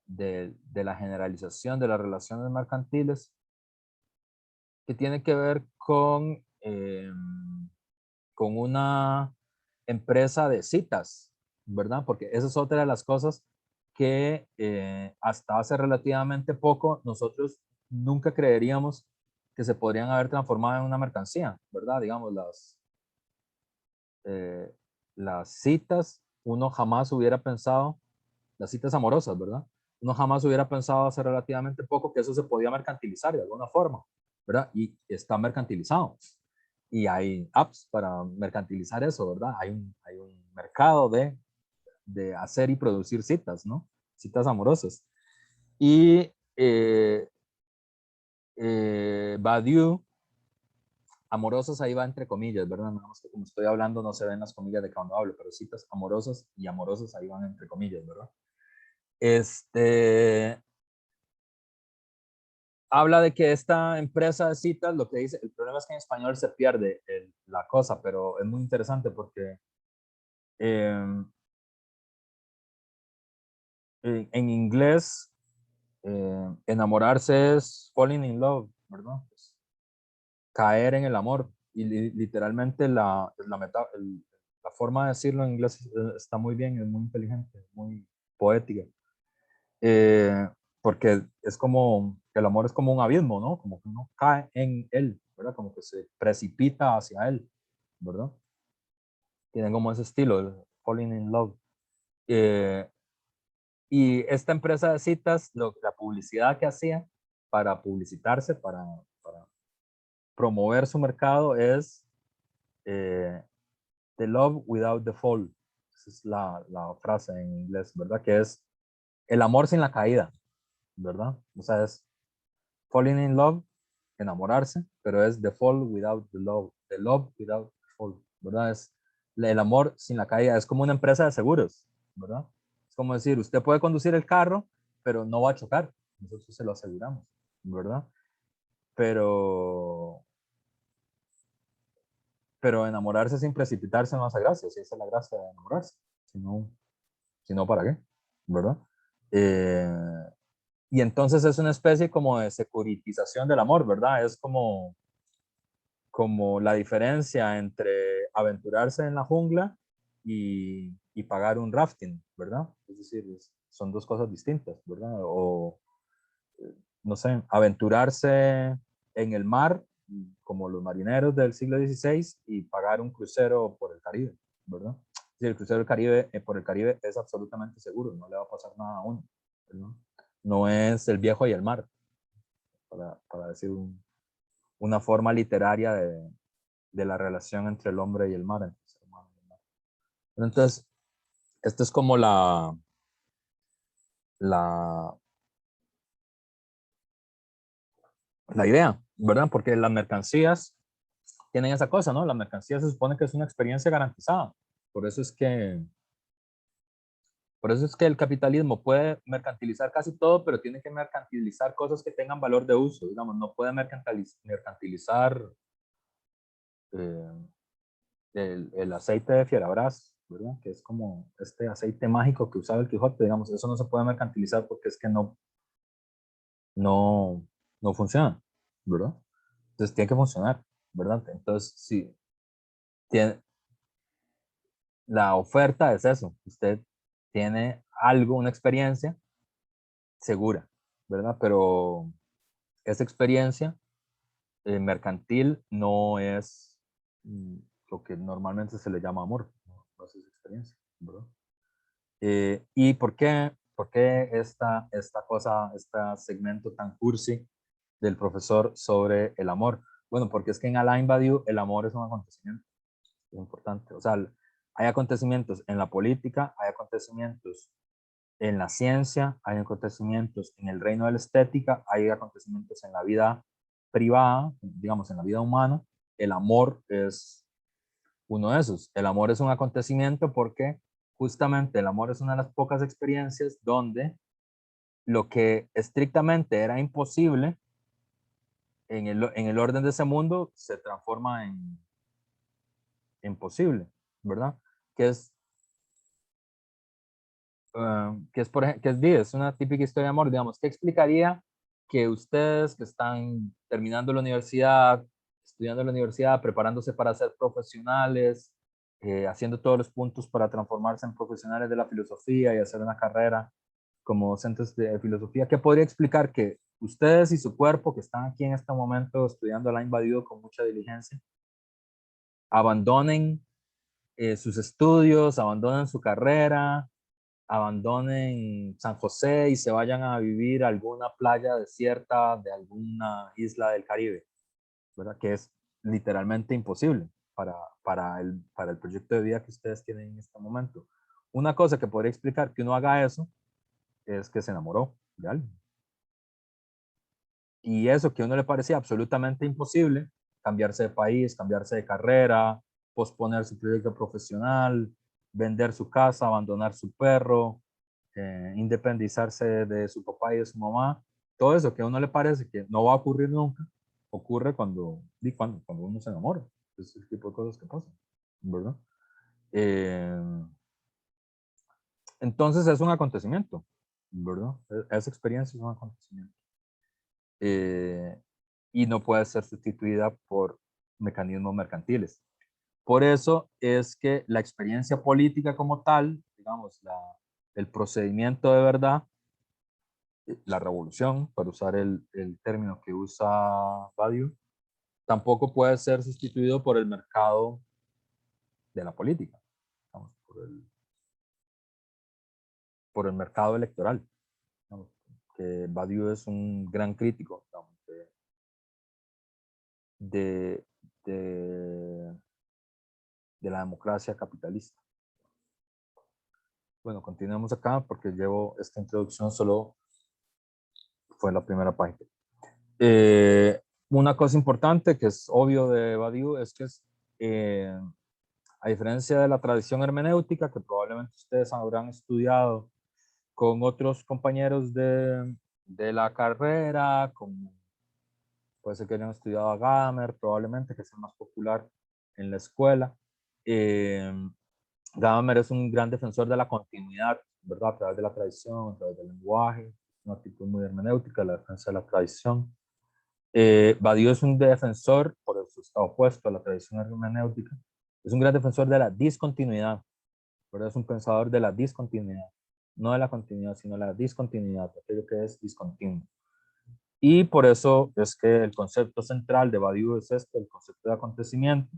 de la generalización de las relaciones mercantiles, que tiene que ver con una empresa de citas, ¿verdad? Porque esa es otra de las cosas que hasta hace relativamente poco nosotros nunca creeríamos que se podrían haber transformado en una mercancía, ¿verdad? Digamos, las citas, uno jamás hubiera pensado, las citas amorosas, ¿verdad? Uno jamás hubiera pensado hace relativamente poco que eso se podía mercantilizar de alguna forma, ¿verdad? Y está mercantilizado. Y hay apps para mercantilizar eso, ¿verdad? Hay un mercado de hacer y producir citas, ¿no? Citas amorosas. Y Badiou, amorosas ahí va entre comillas, ¿verdad? Nada más que como estoy hablando no se ven las comillas de cuando hablo, pero citas amorosas y amorosas ahí van entre comillas, ¿verdad? Habla de que esta empresa de citas, lo que dice, el problema es que en español se pierde la cosa, pero es muy interesante porque eh, en inglés enamorarse es falling in love, ¿verdad? Pues, caer en el amor. Y literalmente la forma de decirlo en inglés está muy bien, es muy inteligente, muy poética. Eh, Porque es como, el amor es como un abismo, ¿no? Como que uno cae en él, ¿verdad? Como que se precipita hacia él, ¿verdad? Tienen como ese estilo, el falling in love. Eh, y esta empresa de citas, la publicidad que hacía para publicitarse, para promover su mercado es eh, The Love Without the Fall. Esa es la frase en inglés, ¿verdad? Que es el amor sin la caída, ¿verdad? O sea, es falling in love, enamorarse, pero es the fall without the love without the fall, ¿verdad? Es el amor sin la caída, es como una empresa de seguros, ¿verdad? Es como decir, usted puede conducir el carro, pero no va a chocar, nosotros se lo aseguramos, ¿verdad? Pero, pero enamorarse sin precipitarse no hace gracia, si esa es la gracia de enamorarse, si no, si no ¿para qué? ¿Verdad? Eh, y entonces es una especie como de securitización del amor, ¿verdad? Es como la diferencia entre aventurarse en la jungla y pagar un rafting, ¿verdad? Es decir, son dos cosas distintas, ¿verdad? O, no sé, aventurarse en el mar, como los marineros del siglo XVI, y pagar un crucero por el Caribe, ¿verdad? Si el crucero del Caribe, por el Caribe es absolutamente seguro, no le va a pasar nada a uno, ¿verdad? No es el viejo y el mar, para decir una forma literaria de la relación entre el hombre y el mar, entre el ser humano y el mar. Entonces, esta es como la, la idea, ¿verdad? Porque las mercancías tienen esa cosa, ¿no? Las mercancías se supone que es una experiencia garantizada. Por eso es que, por eso es que el capitalismo puede mercantilizar casi todo, pero tiene que mercantilizar cosas que tengan valor de uso. Digamos, no puede mercantilizar eh, el aceite de Fierabras, ¿verdad? Que es como este aceite mágico que usaba el Quijote, digamos, eso no se puede mercantilizar porque es que no, no funciona, ¿verdad? Entonces tiene que funcionar, ¿verdad? Entonces, sí, tiene, la oferta es eso, usted tiene algo, una experiencia segura, ¿verdad? Pero esa experiencia mercantil no es lo que normalmente se le llama amor, no es esa experiencia, ¿verdad? ¿Y por qué esta cosa, este segmento tan cursi del profesor sobre el amor? Bueno, porque es que en Alain Badiou el amor es un acontecimiento, es importante. O sea, hay acontecimientos en la política, hay acontecimientos en la ciencia, hay acontecimientos en el reino de la estética, hay acontecimientos en la vida privada, digamos, en la vida humana. El amor es uno de esos. El amor es un acontecimiento porque justamente el amor es una de las pocas experiencias donde lo que estrictamente era imposible en el orden de ese mundo se transforma en posible, ¿verdad? Que es que es, es una típica historia de amor, digamos, ¿qué explicaría que ustedes que están terminando la universidad, estudiando en la universidad, preparándose para ser profesionales, haciendo todos los puntos para transformarse en profesionales de la filosofía y hacer una carrera como docentes de filosofía, qué podría explicar que ustedes y su cuerpo que están aquí en este momento estudiando la invadido con mucha diligencia, abandonen sus estudios, abandonen su carrera, abandonen San José y se vayan a vivir a alguna playa desierta de alguna isla del Caribe, ¿verdad? Que es literalmente imposible para el proyecto de vida que ustedes tienen en este momento. Una cosa que podría explicar que uno haga eso es que se enamoró de alguien. Y eso que a uno le parecía absolutamente imposible, cambiarse de país, cambiarse de carrera, posponer su proyecto profesional, vender su casa, abandonar su perro, independizarse de su papá y de su mamá, todo eso que a uno le parece que no va a ocurrir nunca, ocurre cuando uno se enamora. Es el tipo de cosas que pasan, ¿verdad? Eh, entonces es un acontecimiento, ¿verdad? Esa experiencia es un acontecimiento. Y no puede ser sustituida por mecanismos mercantiles. Por eso es que la experiencia política como tal, digamos, el procedimiento de verdad, la revolución, para usar el término que usa Badiou, tampoco puede ser sustituido por el mercado de la política, digamos, por el mercado electoral. Digamos, que Badiou es un gran crítico, digamos, de, de, de la democracia capitalista. Bueno, continuemos acá porque llevo esta introducción solo fue la primera página. Una cosa importante que es obvio de Badiou es que a diferencia de la tradición hermenéutica que probablemente ustedes habrán estudiado con otros compañeros de la carrera, como puede ser que hayan estudiado a Gadamer, probablemente, que es el más popular en la escuela. Gadamer es un gran defensor de la continuidad, ¿verdad? A través de la tradición, a través del lenguaje, una actitud muy hermenéutica, la defensa de la tradición. Badiou es un defensor, por eso está opuesto a la tradición hermenéutica, es un gran defensor de la discontinuidad, pero es un pensador de la discontinuidad, no de la continuidad, sino de la discontinuidad, aquello que es discontinuo. Y por eso es que el concepto central de Badiou es este, el concepto de acontecimiento,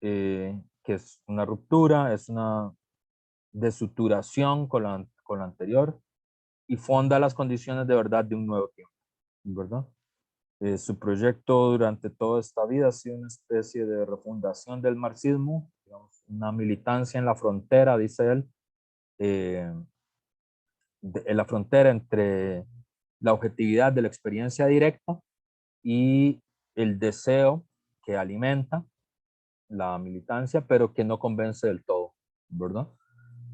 que es una ruptura, es una desuturación con la anterior y fonda las condiciones de verdad de un nuevo tiempo, ¿verdad? Su proyecto durante toda esta vida ha sido una especie de refundación del marxismo, digamos, una militancia en la frontera, dice él, en la frontera entre la objetividad de la experiencia directa y el deseo que alimenta la militancia, pero que no convence del todo, ¿verdad?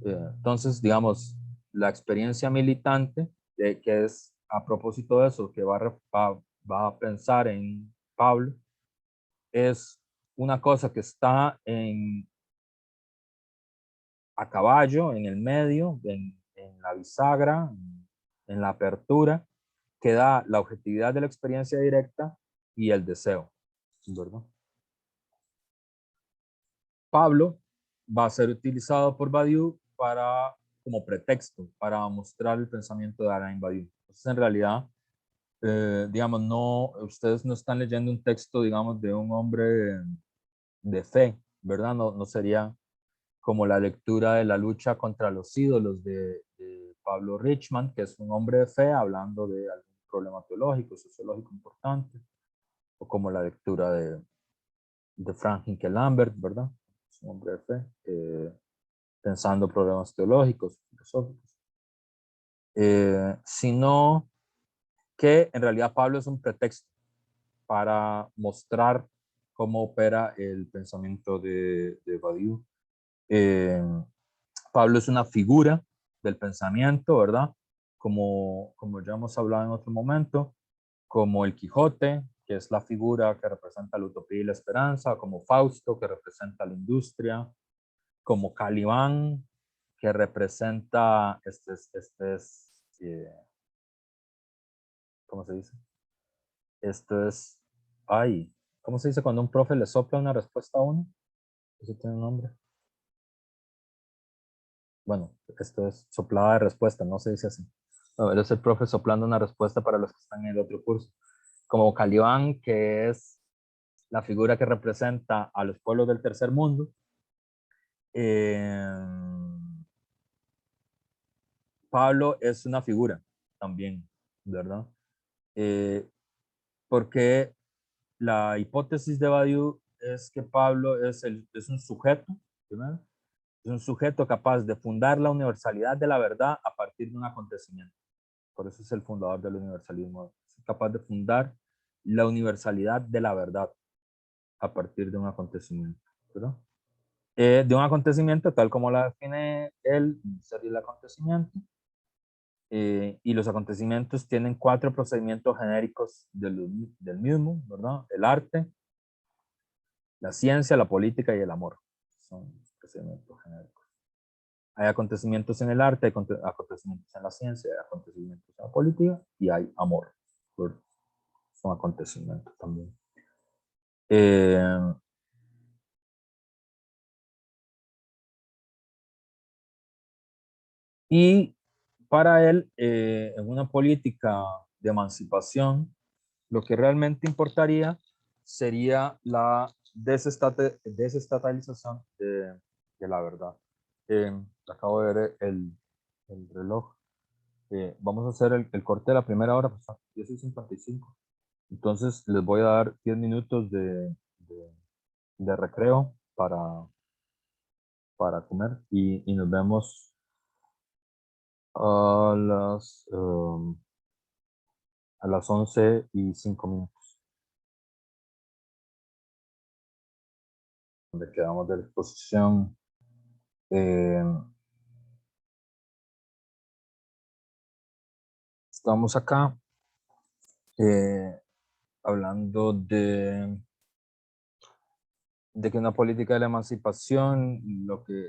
Entonces, digamos, la experiencia militante, que es a propósito de eso, que va a pensar en Pablo, es una cosa que está a caballo, en el medio, en la bisagra, en la apertura, que da la objetividad de la experiencia directa y el deseo, ¿verdad? Pablo va a ser utilizado por Badiou como pretexto para mostrar el pensamiento de Alain Badiou. Entonces, en realidad, digamos, ustedes no están leyendo un texto, digamos, de un hombre de fe, ¿verdad? No sería como la lectura de la lucha contra los ídolos de Pablo Richman, que es un hombre de fe hablando de algún problema teológico, sociológico importante, o como la lectura de Frank Hinke-Lambert, ¿verdad? Es un hombre de fe, pensando problemas teológicos, filosóficos, sino que en realidad Pablo es un pretexto para mostrar cómo opera el pensamiento de Badiou. Pablo es una figura del pensamiento, ¿verdad? Como ya hemos hablado en otro momento, como el Quijote, que es la figura que representa la utopía y la esperanza, como Fausto, que representa la industria, como Calibán, que representa, ¿cómo se dice? Esto es, ay, ¿cómo se dice cuando un profe le sopla una respuesta a uno? Eso tiene un nombre. Bueno, esto es soplada de respuesta, no se dice así. No, él es el profe soplando una respuesta para los que están en el otro curso. Como Caliban, que es la figura que representa a los pueblos del tercer mundo. Pablo es una figura también, ¿verdad? Porque la hipótesis de Badiou es que Pablo es un sujeto, ¿verdad? Es un sujeto capaz de fundar la universalidad de la verdad a partir de un acontecimiento. Por eso es el fundador del universalismo. Es capaz de fundar la universalidad de la verdad a partir de un acontecimiento, ¿verdad? De un acontecimiento tal como la define él, sería el acontecimiento. Y los acontecimientos tienen 4 procedimientos genéricos del mismo, ¿verdad? El arte, la ciencia, la política y el amor. Son procedimientos genéricos. Hay acontecimientos en el arte, hay acontecimientos en la ciencia, hay acontecimientos en la política y hay amor. ¿Verdad? Son acontecimientos también. Y para él, en una política de emancipación, lo que realmente importaría sería la desestatalización de la verdad. Acabo de ver el reloj. Vamos a hacer el corte de la primera hora, pues 10:55. Entonces les voy a dar 10 minutos de recreo para comer y nos vemos a las 11:05, donde quedamos de la exposición. Estamos acá hablando de que una política de la emancipación, lo que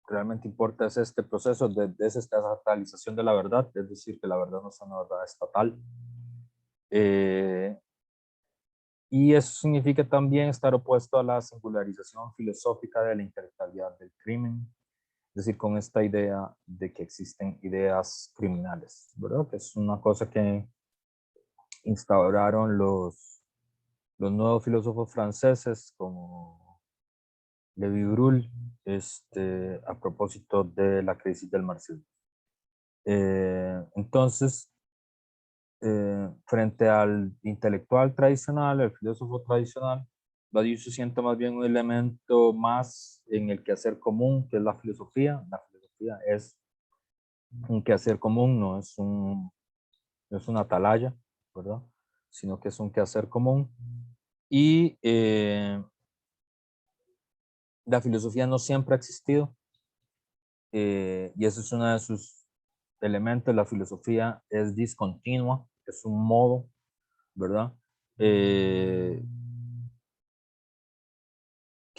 realmente importa es este proceso de desestatalización de la verdad, es decir, que la verdad no es una verdad estatal. Y eso significa también estar opuesto a la singularización filosófica de la intelectualidad del crimen, es decir, con esta idea de que existen ideas criminales, ¿verdad? Que es una cosa que instauraron los nuevos filósofos franceses como Lévi-Brul, a propósito de la crisis del marxismo. Entonces, frente al intelectual tradicional, el filósofo tradicional, Badiou se siente más bien un elemento más en el quehacer común, que es la filosofía. La filosofía es un quehacer común, no es una atalaya, ¿verdad? Sino que es un quehacer común. Y la filosofía no siempre ha existido, y eso es uno de sus elementos. La filosofía es discontinua, es un modo, ¿verdad? Que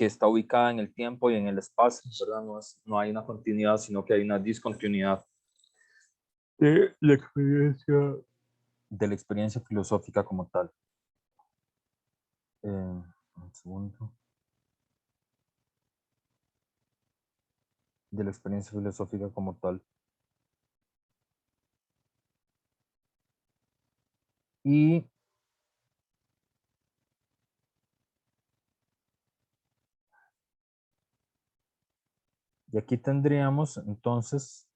está ubicada en el tiempo y en el espacio, ¿verdad? No hay una continuidad, sino que hay una discontinuidad de la experiencia filosófica como tal. Un segundo. De la experiencia filosófica como tal. Y aquí tendríamos entonces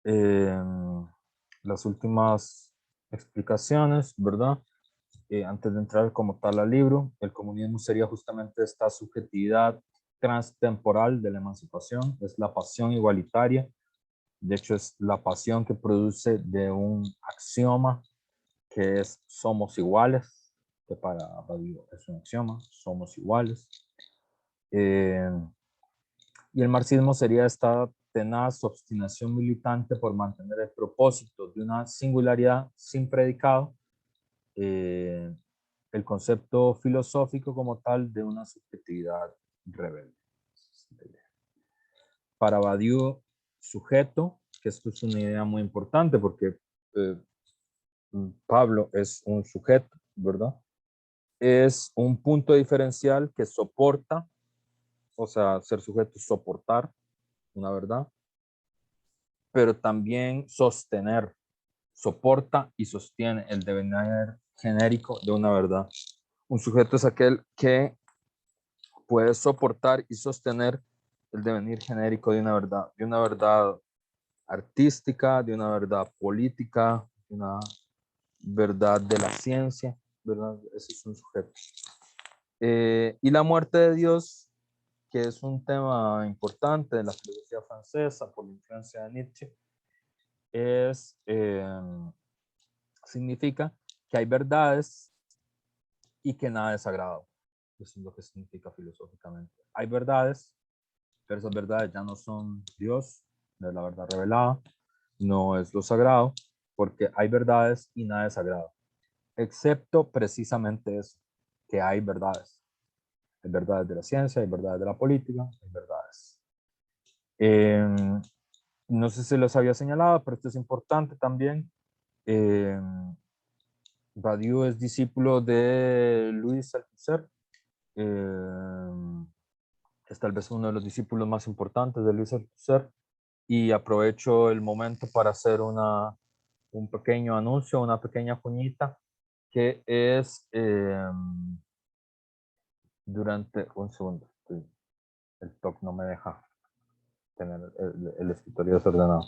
las últimas explicaciones, ¿verdad? Antes de entrar como tal al libro, el comunismo sería justamente esta subjetividad transtemporal de la emancipación, es la pasión igualitaria. De hecho, es la pasión que produce de un axioma que es somos iguales, que para Badiou es un axioma, somos iguales. Y el marxismo sería esta tenaz obstinación militante por mantener el propósito de una singularidad sin predicado, el concepto filosófico como tal de una subjetividad rebelde. Para Badiou, sujeto, que esto es una idea muy importante porque Pablo es un sujeto, ¿verdad? Es un punto diferencial que soporta, o sea, ser sujeto es soportar una verdad, pero también sostener, soporta y sostiene el devenir genérico de una verdad. Un sujeto es aquel que puede soportar y sostener el devenir genérico de una verdad artística, de una verdad política, de una verdad de la ciencia, ¿verdad? Ese es un sujeto. Y la muerte de Dios, que es un tema importante de la filosofía francesa por la influencia de Nietzsche, significa que hay verdades y que nada es sagrado. Eso es lo que significa filosóficamente. Hay verdades, pero esas verdades ya no son Dios, no es la verdad revelada, no es lo sagrado, porque hay verdades y nada es sagrado, excepto precisamente eso, que hay verdades. Hay verdades de la ciencia, hay verdades de la política, hay verdades. No sé si los había señalado, pero esto es importante también. Badiou es discípulo de Louis Althusser, es tal vez uno de los discípulos más importantes de Louis Althusser, y aprovecho el momento para hacer un pequeño anuncio, una pequeña cuñita, que es durante un segundo. El TOC no me deja tener el escritorio desordenado.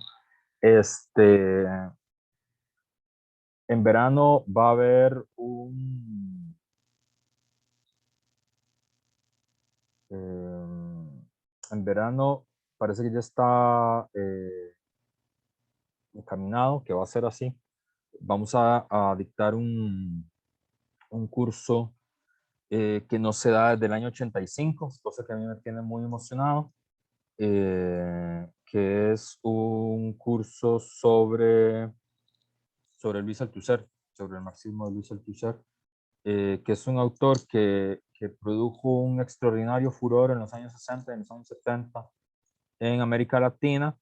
En verano va a haber en verano parece que ya está encaminado, que va a ser así. Vamos a dictar un curso que no se da desde el año 85, cosa que a mí me tiene muy emocionado, que es un curso sobre Luis Althusser, sobre el marxismo de Luis Althusser, que es un autor que produjo un extraordinario furor en los años 60 y en los años 70 en América Latina,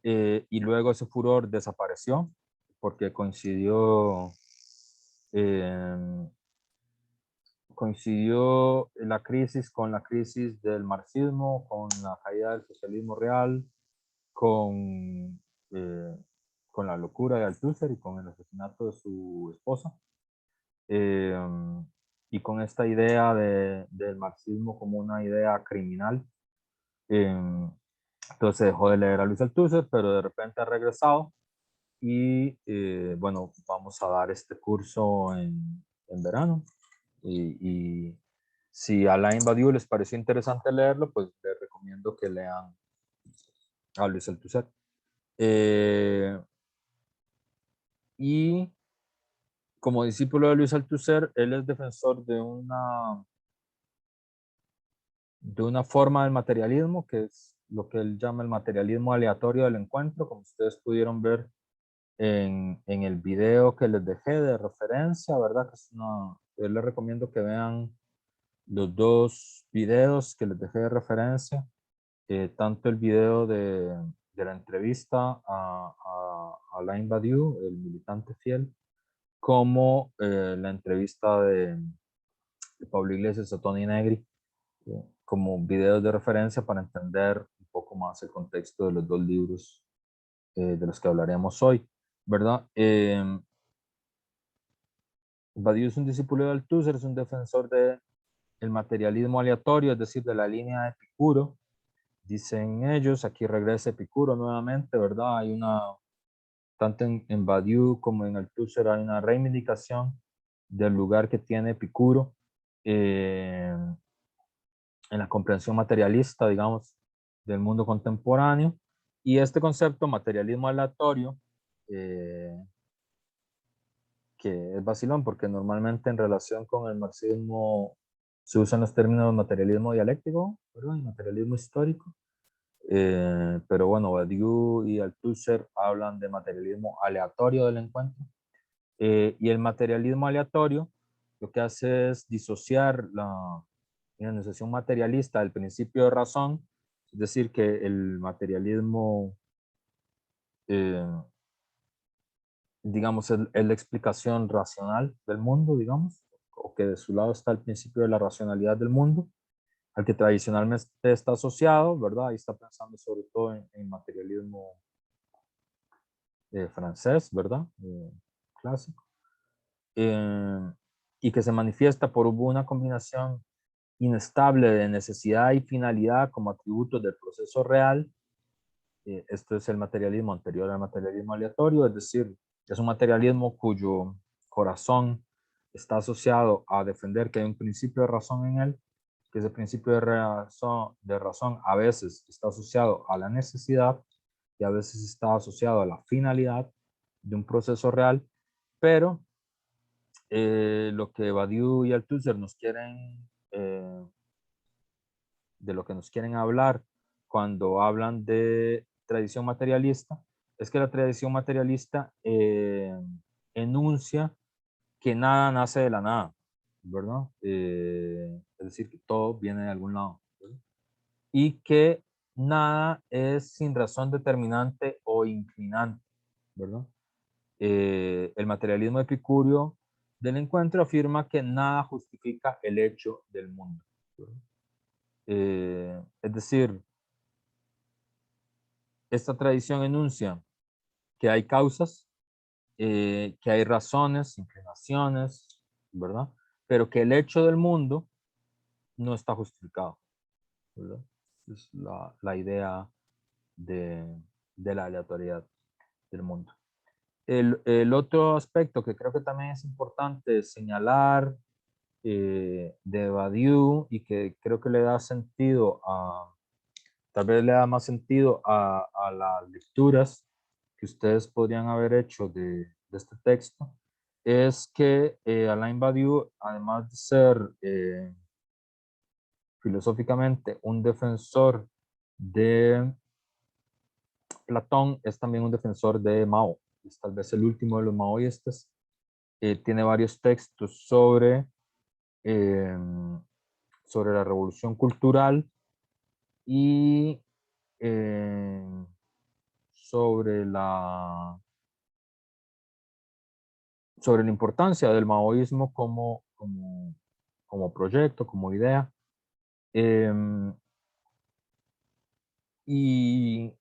y luego ese furor desapareció porque coincidió la crisis con la crisis del marxismo, con la caída del socialismo real, con, eh, con la locura de Althusser y con el asesinato de su esposa. Eh, y con esta idea del marxismo como una idea criminal. Entonces se dejó de leer a Luis Althusser, pero de repente ha regresado y bueno, vamos a dar este curso en verano. Y si a Alain Badiou les pareció interesante leerlo, pues les recomiendo que lean a Luis Althusser. Y como discípulo de Luis Althusser, él es defensor de una forma del materialismo, que es lo que él llama el materialismo aleatorio del encuentro, como ustedes pudieron ver en el video que les dejé de referencia, ¿verdad? Yo les recomiendo que vean los dos videos que les dejé de referencia, tanto el video de la entrevista a Alain Badiou, el militante fiel, como la entrevista de Pablo Iglesias a Tony Negri, como videos de referencia para entender un poco más el contexto de los dos libros de los que hablaremos hoy, ¿verdad? Badiou es un discípulo de Althusser, es un defensor del materialismo aleatorio, es decir, de la línea de Epicuro. Dicen ellos, aquí regresa Epicuro nuevamente, ¿verdad? Hay tanto en Badiou como en Althusser hay una reivindicación del lugar que tiene Epicuro en la comprensión materialista, digamos, del mundo contemporáneo. Y este concepto, materialismo aleatorio, que es vacilón porque normalmente en relación con el marxismo se usan los términos materialismo dialéctico, ¿verdad? Y materialismo histórico. Pero bueno, Badiou y Althusser hablan de materialismo aleatorio del encuentro. Y el materialismo aleatorio lo que hace es disociar la organización materialista del principio de razón, es decir, que el materialismo digamos, es la explicación racional del mundo, digamos, o que de su lado está el principio de la racionalidad del mundo, al que tradicionalmente está asociado, ¿verdad? Ahí está pensando sobre todo en materialismo francés, ¿verdad? Clásico. Y que se manifiesta por una combinación inestable de necesidad y finalidad como atributos del proceso real. Esto es el materialismo anterior al materialismo aleatorio, es decir, es un materialismo cuyo corazón está asociado a defender que hay un principio de razón en él, que ese principio de razón a veces está asociado a la necesidad y a veces está asociado a la finalidad de un proceso real, pero lo que Badiou y Althusser nos quieren, de lo que nos quieren hablar cuando hablan de tradición materialista, es que la tradición materialista enuncia que nada nace de la nada, ¿verdad? Es decir, que todo viene de algún lado, ¿verdad? Y que nada es sin razón determinante o inclinante, ¿verdad? El materialismo epicúreo del encuentro afirma que nada justifica el hecho del mundo, ¿verdad? Es decir, esta tradición enuncia que hay causas, que hay razones, inclinaciones, ¿verdad? Pero que el hecho del mundo no está justificado, ¿verdad? Es la idea de la aleatoriedad del mundo. El otro aspecto que creo que también es importante señalar de Badiou y que creo que le da sentido tal vez le da más sentido a las lecturas que ustedes podrían haber hecho de este texto, es que Alain Badiou, además de ser filosóficamente un defensor de Platón, es también un defensor de Mao. Es tal vez el último de los maoístas. Tiene varios textos eh, sobre la revolución cultural y sobre sobre la importancia del maoísmo como proyecto, como idea. Eh, y,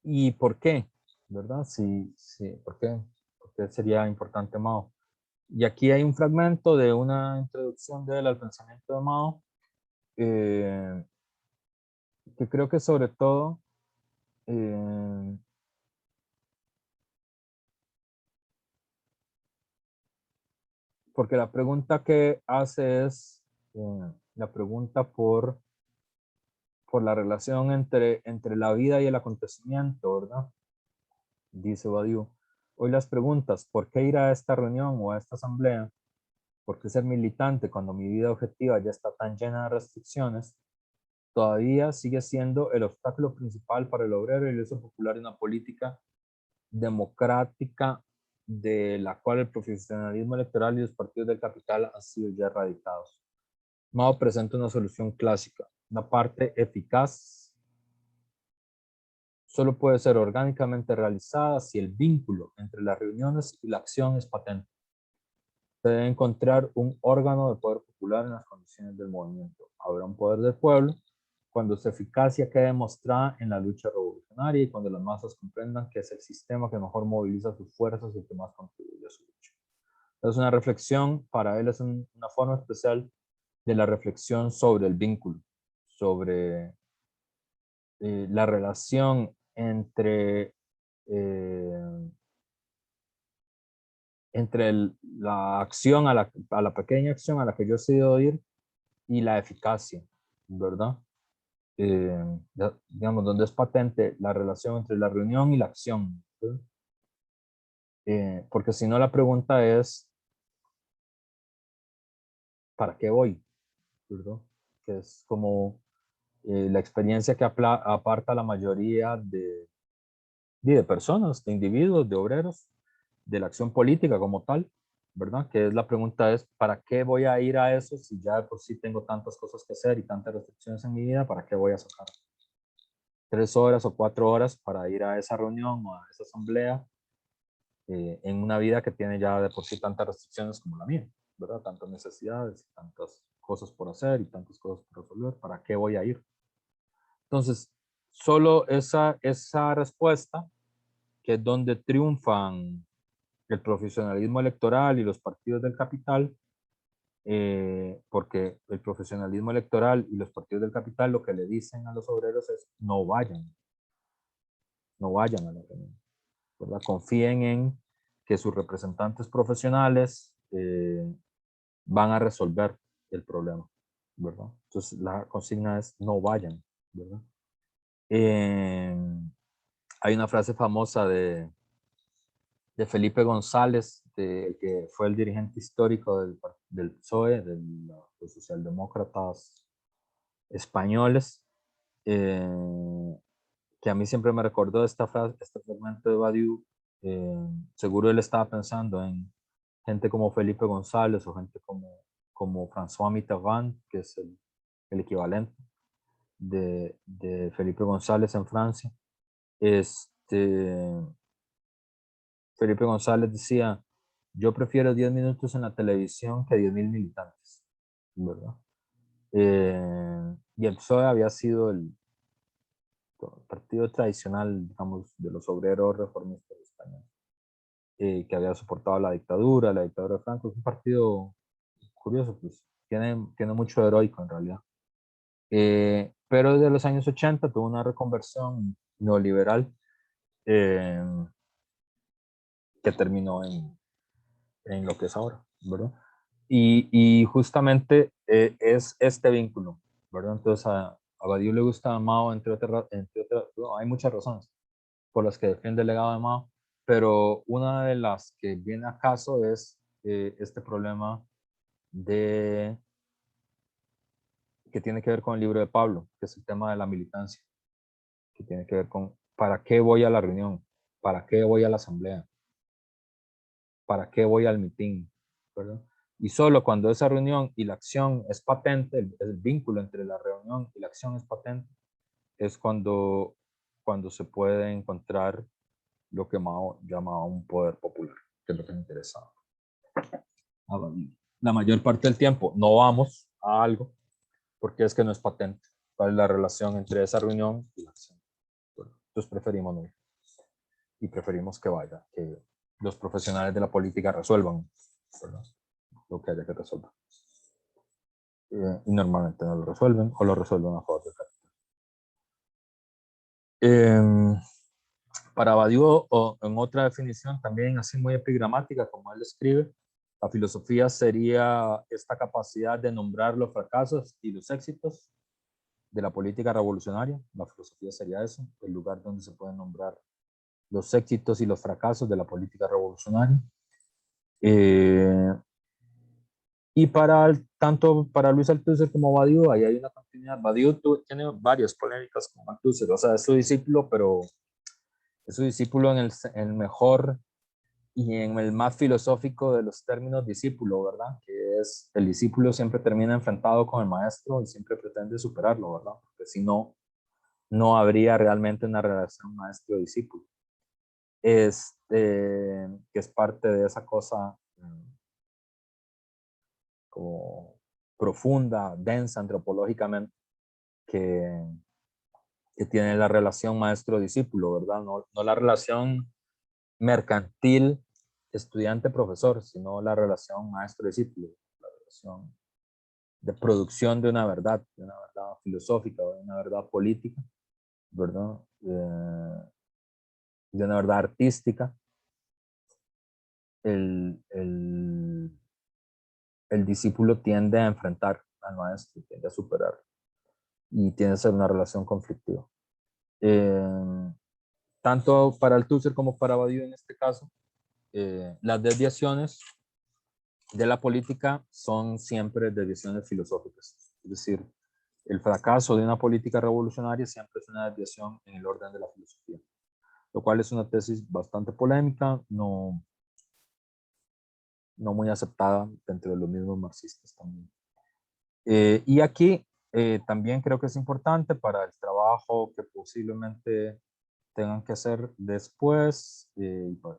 ¿Y por qué? ¿Verdad? Sí, sí, ¿por qué? ¿Por qué sería importante Mao? Y aquí hay un fragmento de una introducción de él al pensamiento de Mao, eh, que creo que sobre todo eh, porque la pregunta que hace es la pregunta por la relación entre la vida y el acontecimiento, ¿verdad? Dice Badiou. Hoy las preguntas, ¿por qué ir a esta reunión o a esta asamblea? ¿Por qué ser militante cuando mi vida objetiva ya está tan llena de restricciones? Todavía sigue siendo el obstáculo principal para el obrero y el uso popular de una política democrática de la cual el profesionalismo electoral y los partidos del capital han sido ya erradicados. Mao presenta una solución clásica. Una parte eficaz solo puede ser orgánicamente realizada si el vínculo entre las reuniones y la acción es patente. Se debe encontrar un órgano de poder popular en las condiciones del movimiento. Habrá un poder del pueblo cuando su eficacia quede demostrada en la lucha revolucionaria y cuando las masas comprendan que es el sistema que mejor moviliza sus fuerzas y que más contribuye a su lucha. Es una reflexión, para él es una forma especial de la reflexión sobre el vínculo, sobre la relación eh, entre la acción, a la pequeña acción a la que yo he decidido ir y la eficacia, ¿verdad? Digamos, donde es patente la relación entre la reunión y la acción. Porque si no, la pregunta es, ¿para qué voy? ¿Verdad? Que es como la experiencia que aparta a la mayoría de personas, de individuos, de obreros, de la acción política como tal, ¿verdad? Que es la pregunta es, ¿para qué voy a ir a eso si ya de por sí tengo tantas cosas que hacer y tantas restricciones en mi vida? ¿Para qué voy a sacar? 3 horas o 4 horas para ir a esa reunión o a esa asamblea en una vida que tiene ya de por sí tantas restricciones como la mía, ¿verdad? Tantas necesidades, tantas cosas por hacer y tantas cosas por resolver. ¿Para qué voy a ir? Entonces, solo esa respuesta, que es donde triunfan el profesionalismo electoral y los partidos del capital, porque el profesionalismo electoral y los partidos del capital lo que le dicen a los obreros es no vayan, no vayan a la reunión, ¿verdad? Confíen en que sus representantes profesionales van a resolver el problema, ¿verdad? Entonces la consigna es no vayan, ¿verdad? Eh, Hay una frase famosa de Felipe González, que fue el dirigente histórico del PSOE, de los socialdemócratas españoles, eh, que a mí siempre me recordó esta frase, este fragmento de Badiou. Seguro él estaba pensando en gente como Felipe González o gente como François Mitterrand, que es el equivalente de Felipe González en Francia. Felipe González decía, yo prefiero 10 minutos en la televisión que 10.000 militantes, ¿verdad? Y el PSOE había sido el partido tradicional, digamos, de los obreros reformistas españoles, que había soportado la dictadura de Franco. Es un partido curioso, pues tiene mucho heroico en realidad. Pero desde los años 80 tuvo una reconversión neoliberal eh, que terminó en lo que es ahora, ¿verdad? Y justamente es este vínculo, ¿verdad? Entonces a Badiou le gusta a Mao, no, hay muchas razones por las que defiende el legado de Mao, pero una de las que viene a caso es este problema de, que tiene que ver con el libro de Pablo, que es el tema de la militancia, que tiene que ver con para qué voy a la reunión, para qué voy a la asamblea, para qué voy al mitin, ¿verdad? Y solo cuando esa reunión y la acción es patente, el vínculo entre la reunión y la acción es patente, es cuando se puede encontrar lo que Mao llamaba un poder popular, que es lo que me interesaba. La mayor parte del tiempo no vamos a algo porque es que no es patente cuál es la relación entre esa reunión y la acción. Bueno, entonces preferimos no ir y preferimos que vaya, que los profesionales de la política resuelvan, ¿verdad? Lo que haya que resolver. Y normalmente no lo resuelven o lo resuelven a favor del capital. Para Badiou, o en otra definición también así muy epigramática, como él escribe, la filosofía sería esta capacidad de nombrar los fracasos y los éxitos de la política revolucionaria. La filosofía sería eso, el lugar donde se pueden nombrar los éxitos y los fracasos de la política revolucionaria. Y tanto para Luis Althusser como Badiou, ahí hay una continuidad. Badiou tiene varias polémicas con Althusser, o sea, es su discípulo, pero es su discípulo en el mejor y en el más filosófico de los términos discípulo, ¿verdad? Que es el discípulo siempre termina enfrentado con el maestro y siempre pretende superarlo, ¿verdad? Porque si no, no habría realmente una relación maestro-discípulo. Que es parte de esa cosa como profunda, densa antropológicamente, que, que tiene la relación maestro-discípulo, ¿verdad? No la relación mercantil estudiante-profesor, sino la relación maestro-discípulo, la relación de producción de una verdad filosófica, de una verdad política, ¿verdad? De una verdad artística. El discípulo tiende a enfrentar al maestro, tiende a superar y tiende a ser una relación conflictiva. Tanto para Althusser como para Badiou en este caso, las desviaciones de la política son siempre desviaciones filosóficas. Es decir, el fracaso de una política revolucionaria siempre es una desviación en el orden de la filosofía, lo cual es una tesis bastante polémica, no muy aceptada dentro de los mismos marxistas también. Y aquí también creo que es importante para el trabajo trabajo que posiblemente tengan que hacer después,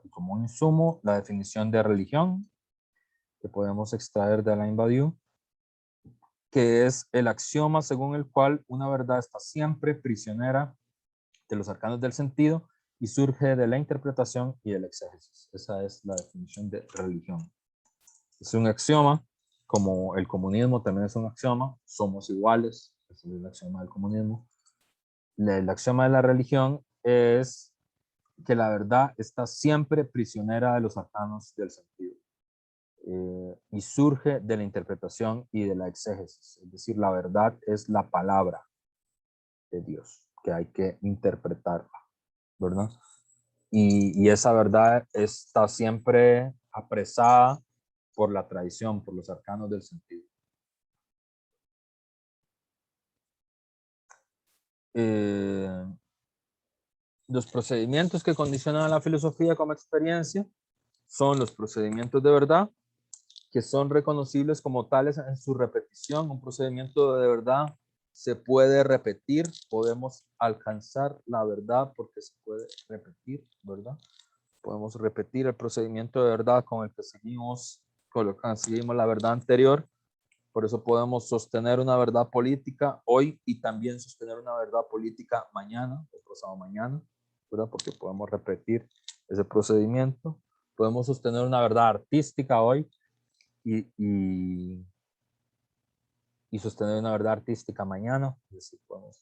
como un insumo, la definición de religión que podemos extraer de Alain Badiou, que es el axioma según el cual una verdad está siempre prisionera de los arcanos del sentido y surge de la interpretación y del exégesis. Esa es la definición de religión. Es un axioma, como el comunismo también es un axioma, somos iguales, ese es el axioma del comunismo. El axioma de la religión es que la verdad está siempre prisionera de los arcanos del sentido. Y surge de la interpretación y de la exégesis. Es decir, la verdad es la palabra de Dios, que hay que interpretarla, ¿verdad? Y esa verdad está siempre apresada por la tradición, por los arcanos del sentido. Los procedimientos que condicionan a la filosofía como experiencia son los procedimientos de verdad, que son reconocibles como tales en su repetición. Un procedimiento de verdad se puede repetir, podemos alcanzar la verdad porque se puede repetir, ¿verdad? Podemos repetir el procedimiento de verdad con el que seguimos la verdad anterior. Por eso podemos sostener una verdad política hoy y también sostener una verdad política mañana o pasado mañana, ¿verdad? Porque podemos repetir ese procedimiento. Podemos sostener una verdad artística hoy y sostener una verdad artística mañana. Es decir, podemos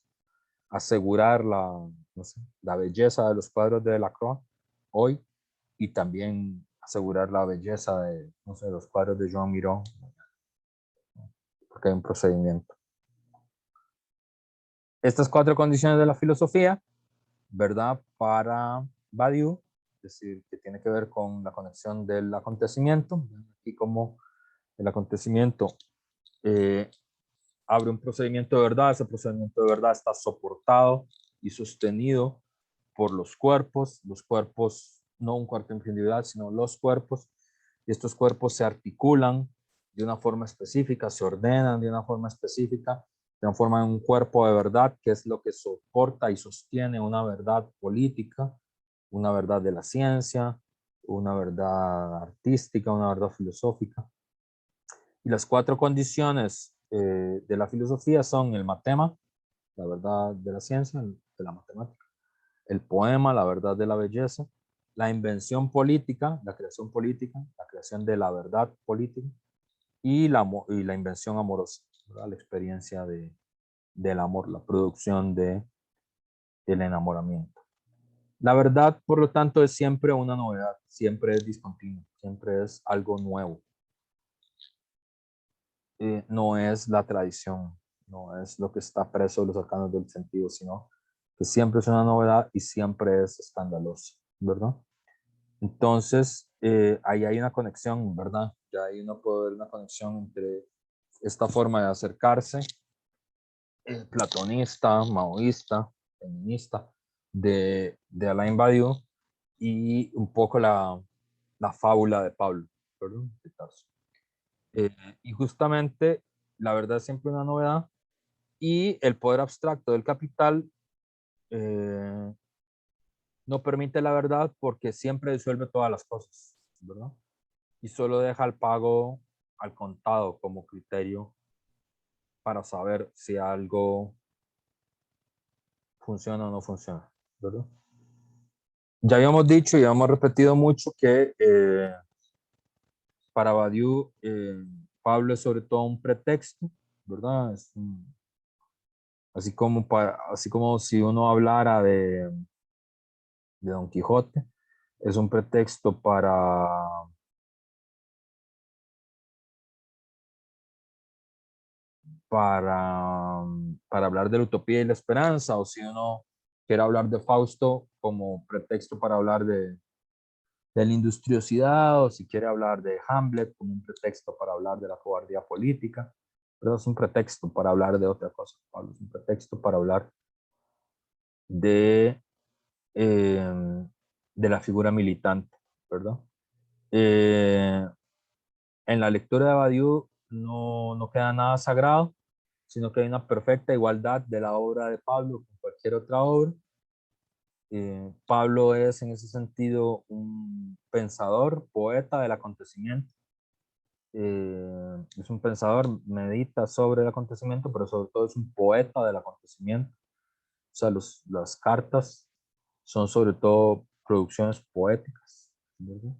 asegurar no sé, la belleza de los cuadros de Delacroix hoy y también asegurar la belleza de, no sé, los cuadros de Joan Miró, porque hay un procedimiento. Estas 4 condiciones de la filosofía, ¿verdad? Para Badiou, es decir, que tiene que ver con la conexión del acontecimiento, y como el acontecimiento abre un procedimiento de verdad, ese procedimiento de verdad está soportado y sostenido por los cuerpos, no un cuerpo individual, sino los cuerpos, y estos cuerpos se articulan de una forma específica, se ordenan de una forma específica, transforman un cuerpo de verdad, que es lo que soporta y sostiene una verdad política, una verdad de la ciencia, una verdad artística, una verdad filosófica. Y las 4 condiciones de la filosofía son el matema, la verdad de la ciencia, de la matemática, el poema, la verdad de la belleza, la invención política, la creación de la verdad política, y la invención amorosa, ¿verdad? La experiencia del amor, la producción del enamoramiento. La verdad, por lo tanto, es siempre una novedad, siempre es discontinua, siempre es algo nuevo. No es la tradición, no es lo que está preso de los arcanos del sentido, sino que siempre es una novedad y siempre es escandaloso, ¿verdad? Entonces, ahí hay una conexión, ¿verdad? Ya ahí uno puede ver una conexión entre esta forma de acercarse, platonista, maoísta, feminista, de Alain Badiou y un poco la fábula de Pablo, ¿verdad? Y justamente la verdad es siempre una novedad y el poder abstracto del capital no permite la verdad porque siempre disuelve todas las cosas, ¿verdad? Y solo deja el pago al contado como criterio para saber si algo funciona o no funciona, ¿verdad? Ya habíamos dicho y habíamos repetido mucho que para Badiou Pablo es sobre todo un pretexto, ¿verdad? Así como si uno hablara de Don Quijote, es un pretexto para hablar de la utopía y la esperanza, o si uno quiere hablar de Fausto como pretexto para hablar de la industriosidad, o si quiere hablar de Hamlet como un pretexto para hablar de la cobardía política, pero es un pretexto para hablar de otra cosa, Pablo, es un pretexto para hablar de, de la figura militante, ¿verdad? En la lectura de Badiou no queda nada sagrado, sino que hay una perfecta igualdad de la obra de Pablo con cualquier otra obra. Pablo es en ese sentido un pensador, poeta del acontecimiento. Es un pensador, medita sobre el acontecimiento, pero sobre todo es un poeta del acontecimiento. O sea, las cartas son sobre todo producciones poéticas, ¿verdad?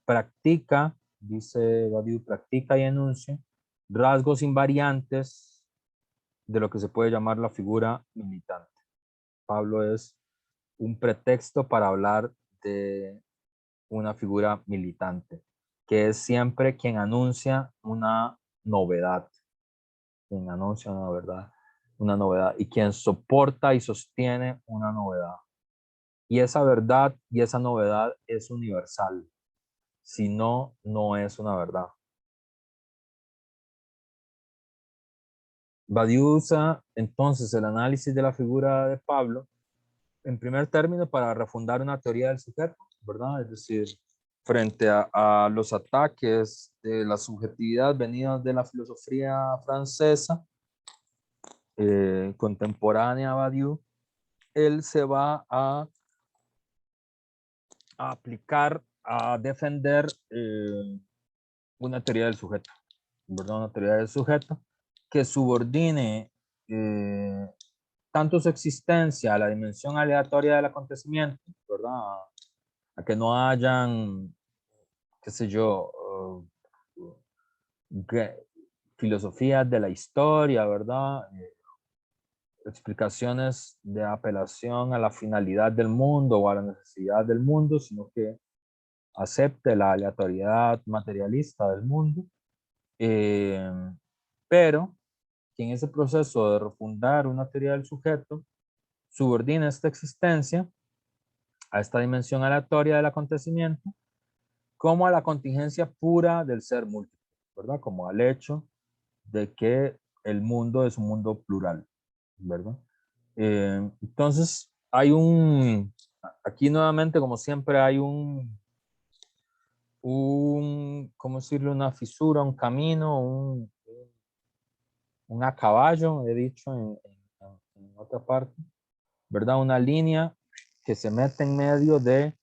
Practica, dice Badiou, practica y enuncia rasgos invariantes de lo que se puede llamar la figura militante. Pablo es un pretexto para hablar de una figura militante, que es siempre quien anuncia una novedad, quien anuncia una novedad y quien soporta y sostiene una novedad. Y esa verdad y esa novedad es universal. Si no, no es una verdad. Badiou usa entonces el análisis de la figura de Pablo en primer término para refundar una teoría del sujeto, ¿verdad? Es decir, frente a los ataques de la subjetividad venidos de la filosofía francesa contemporánea a Badiou, él se va a aplicar, a defender una teoría del sujeto, ¿verdad? Una teoría del sujeto que subordine tanto su existencia a la dimensión aleatoria del acontecimiento, ¿verdad? A que no hayan, qué sé yo, filosofías de la historia, ¿verdad? Explicaciones de apelación a la finalidad del mundo o a la necesidad del mundo, sino que acepte la aleatoriedad materialista del mundo, pero que en ese proceso de refundar una teoría del sujeto subordina esta existencia a esta dimensión aleatoria del acontecimiento como a la contingencia pura del ser múltiple, ¿verdad? Como al hecho de que el mundo es un mundo plural, ¿verdad? Entonces, aquí nuevamente, como siempre, hay ¿cómo decirlo? Una fisura, un camino, un a caballo, he dicho en otra parte, ¿verdad? Una línea que se mete en medio de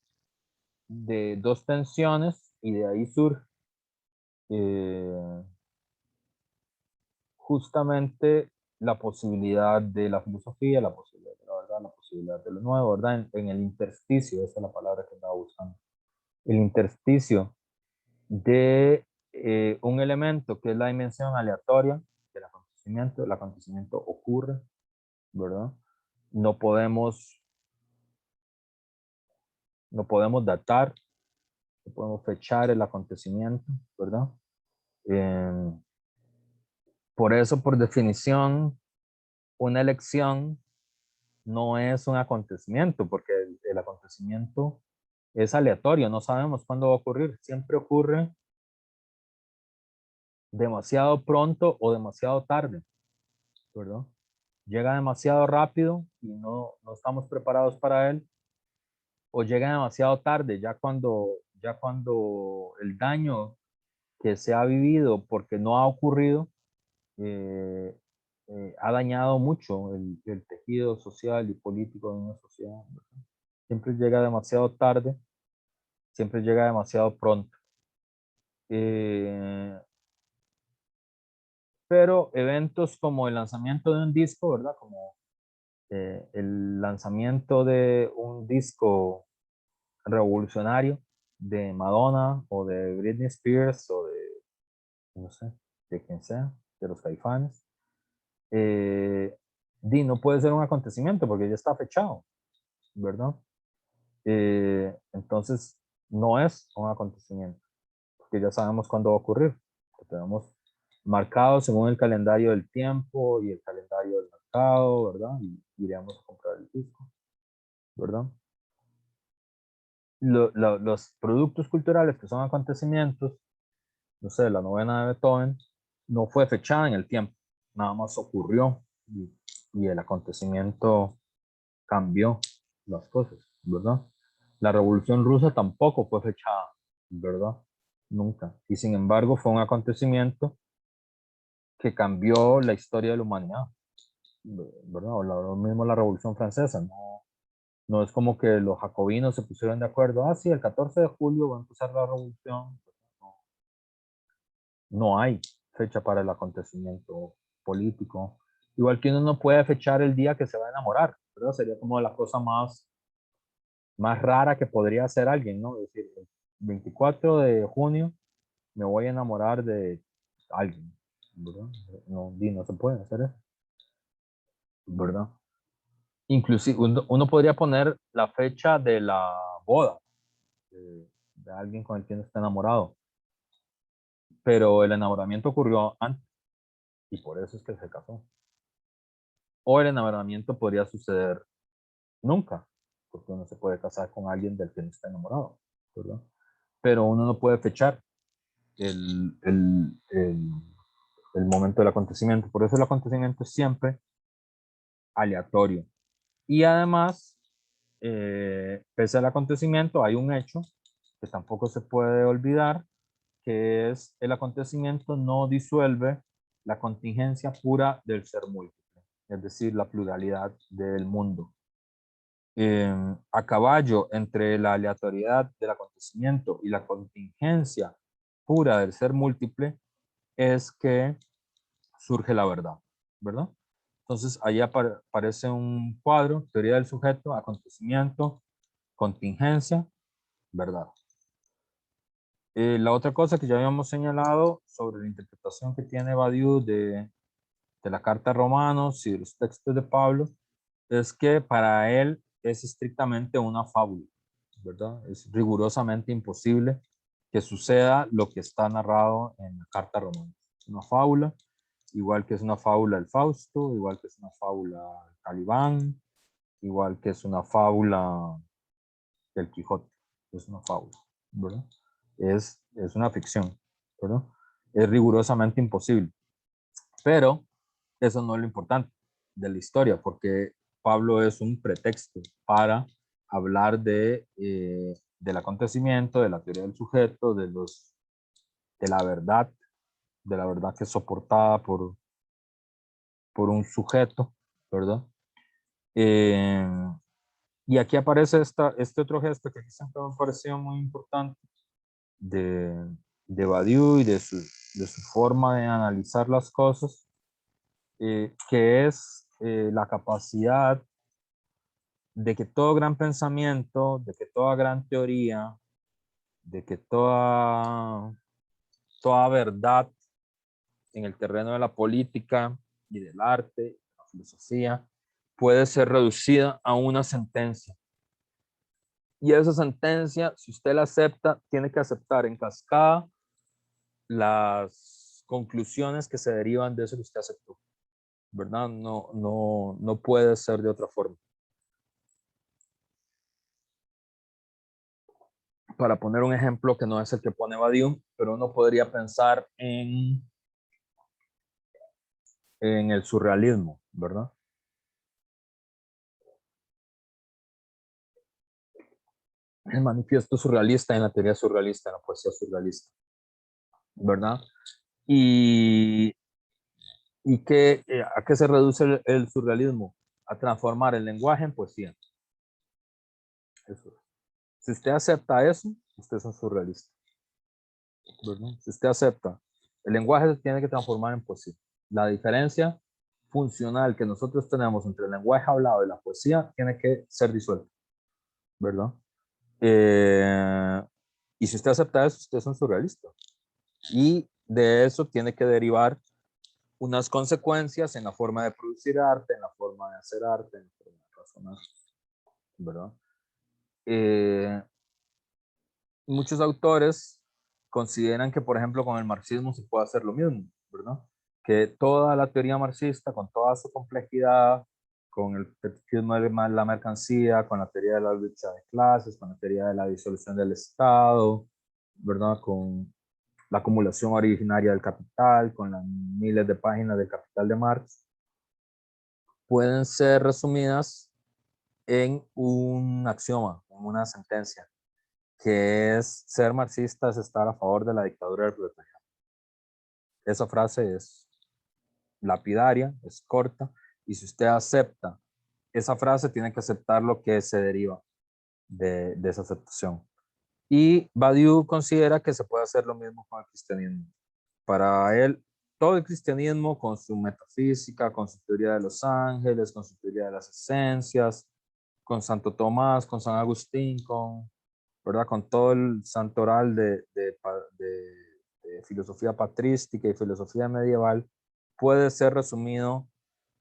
dos tensiones y de ahí surge justamente la posibilidad de la filosofía, la posibilidad de la verdad, la posibilidad de lo nuevo, ¿verdad? En el intersticio, esa es la palabra que estaba buscando. El intersticio de un elemento que es la dimensión aleatoria del acontecimiento. El acontecimiento ocurre, ¿verdad? No podemos, no podemos datar, no podemos fechar el acontecimiento, ¿verdad? Eh, por eso, por definición, una elección no es un acontecimiento, porque el acontecimiento es aleatorio, no sabemos cuándo va a ocurrir, siempre ocurre demasiado pronto o demasiado tarde, ¿verdad? Llega demasiado rápido y no estamos preparados para él, o llega demasiado tarde, ya cuando el daño que se ha vivido porque no ha ocurrido eh, ha dañado mucho el tejido social y político de una sociedad, ¿verdad? Siempre llega demasiado tarde, siempre llega demasiado pronto. Pero eventos como el lanzamiento de un disco, ¿verdad? Como el lanzamiento de un disco revolucionario de Madonna o de Britney Spears o de, no sé, de quien sea, de los Caifanes, no puede ser un acontecimiento porque ya está fechado, ¿verdad? Entonces, no es un acontecimiento, porque ya sabemos cuándo va a ocurrir. Lo tenemos marcado según el calendario del tiempo y el calendario del mercado, ¿verdad? Y iremos a comprar el disco, ¿verdad? Los productos culturales que son acontecimientos, no sé, la novena de Beethoven, no fue fechada en el tiempo, nada más ocurrió y el acontecimiento cambió las cosas, ¿verdad? La Revolución Rusa tampoco fue fechada, ¿verdad? Nunca. Y sin embargo fue un acontecimiento que cambió la historia de la humanidad, ¿verdad? O lo mismo la Revolución Francesa, no es como que los jacobinos se pusieron de acuerdo, sí, el 14 de julio va a empezar la revolución. No, no hay fecha para el acontecimiento político. Igual que uno no puede fechar el día que se va a enamorar, ¿verdad? Sería como la cosa más rara que podría hacer alguien, ¿no? Es decir, el 24 de junio me voy a enamorar de alguien, ¿verdad? No se puede hacer eso, ¿verdad? Inclusive uno podría poner la fecha de la boda de alguien con el que uno está enamorado, pero el enamoramiento ocurrió antes y por eso es que se casó. O el enamoramiento podría suceder nunca, porque uno se puede casar con alguien del que no está enamorado, ¿verdad? Pero uno no puede fechar el, el, el, el momento del acontecimiento. Por eso el acontecimiento es siempre aleatorio. Y además, pese al acontecimiento, hay un hecho que tampoco se puede olvidar, que es el acontecimiento no disuelve la contingencia pura del ser múltiple, es decir, la pluralidad del mundo. A caballo entre la aleatoriedad del acontecimiento y la contingencia pura del ser múltiple es que surge la verdad, ¿verdad? Entonces, ahí aparece un cuadro, teoría del sujeto, acontecimiento, contingencia, verdad. La otra cosa que ya habíamos señalado sobre la interpretación que tiene Badiou de la carta a Romanos y de los textos de Pablo es que para él es estrictamente una fábula, ¿verdad? Es rigurosamente imposible que suceda lo que está narrado en la carta a Romanos. Es una fábula, igual que es una fábula el Fausto, igual que es una fábula el Calibán, igual que es una fábula el Quijote. Es una fábula, ¿verdad? Es una ficción, ¿verdad? Es rigurosamente imposible. Pero eso no es lo importante de la historia, porque Pablo es un pretexto para hablar del acontecimiento, de la teoría del sujeto, de de la verdad que es soportada por un sujeto, ¿verdad? Eh, y aquí aparece este otro gesto que siempre me pareció muy importante de, de Badiou y de su forma de analizar las cosas, que es la capacidad de que todo gran pensamiento, de que toda gran teoría, de que toda verdad en el terreno de la política y del arte, la filosofía, puede ser reducida a una sentencia. Y esa sentencia, si usted la acepta, tiene que aceptar en cascada las conclusiones que se derivan de eso que usted aceptó, ¿verdad? No puede ser de otra forma. Para poner un ejemplo que no es el que pone Badiou, pero uno podría pensar en el surrealismo, ¿verdad? El manifiesto surrealista en la teoría surrealista, en la poesía surrealista, ¿verdad? Y, ¿a qué se reduce el surrealismo? A transformar el lenguaje en poesía. Eso. Si usted acepta eso, usted es un surrealista, ¿verdad? Si usted acepta, el lenguaje se tiene que transformar en poesía. La diferencia funcional que nosotros tenemos entre el lenguaje hablado y la poesía tiene que ser disuelta, ¿verdad? Y si usted acepta eso, usted es un surrealista. Y de eso tiene que derivar unas consecuencias en la forma de producir arte, en la forma de hacer arte, en la forma de razonar, ¿verdad? Eh, Muchos autores consideran que, por ejemplo, con el marxismo se puede hacer lo mismo, ¿verdad? Que toda la teoría marxista, con toda su complejidad, con el fetichismo de la mercancía, con la teoría de la lucha de clases, con la teoría de la disolución del Estado, ¿verdad? Con la acumulación originaria del capital, con las miles de páginas del Capital de Marx, pueden ser resumidas en un axioma, en una sentencia, que es ser marxista es estar a favor de la dictadura del proletariado. Esa frase es lapidaria, es corta, y si usted acepta esa frase, tiene que aceptar lo que se deriva de esa aceptación. Y Badiou considera que se puede hacer lo mismo con el cristianismo. Para él, todo el cristianismo, con su metafísica, con su teoría de los ángeles, con su teoría de las esencias, con Santo Tomás, con San Agustín, ¿verdad? Con todo el santoral de filosofía patrística y filosofía medieval, puede ser resumido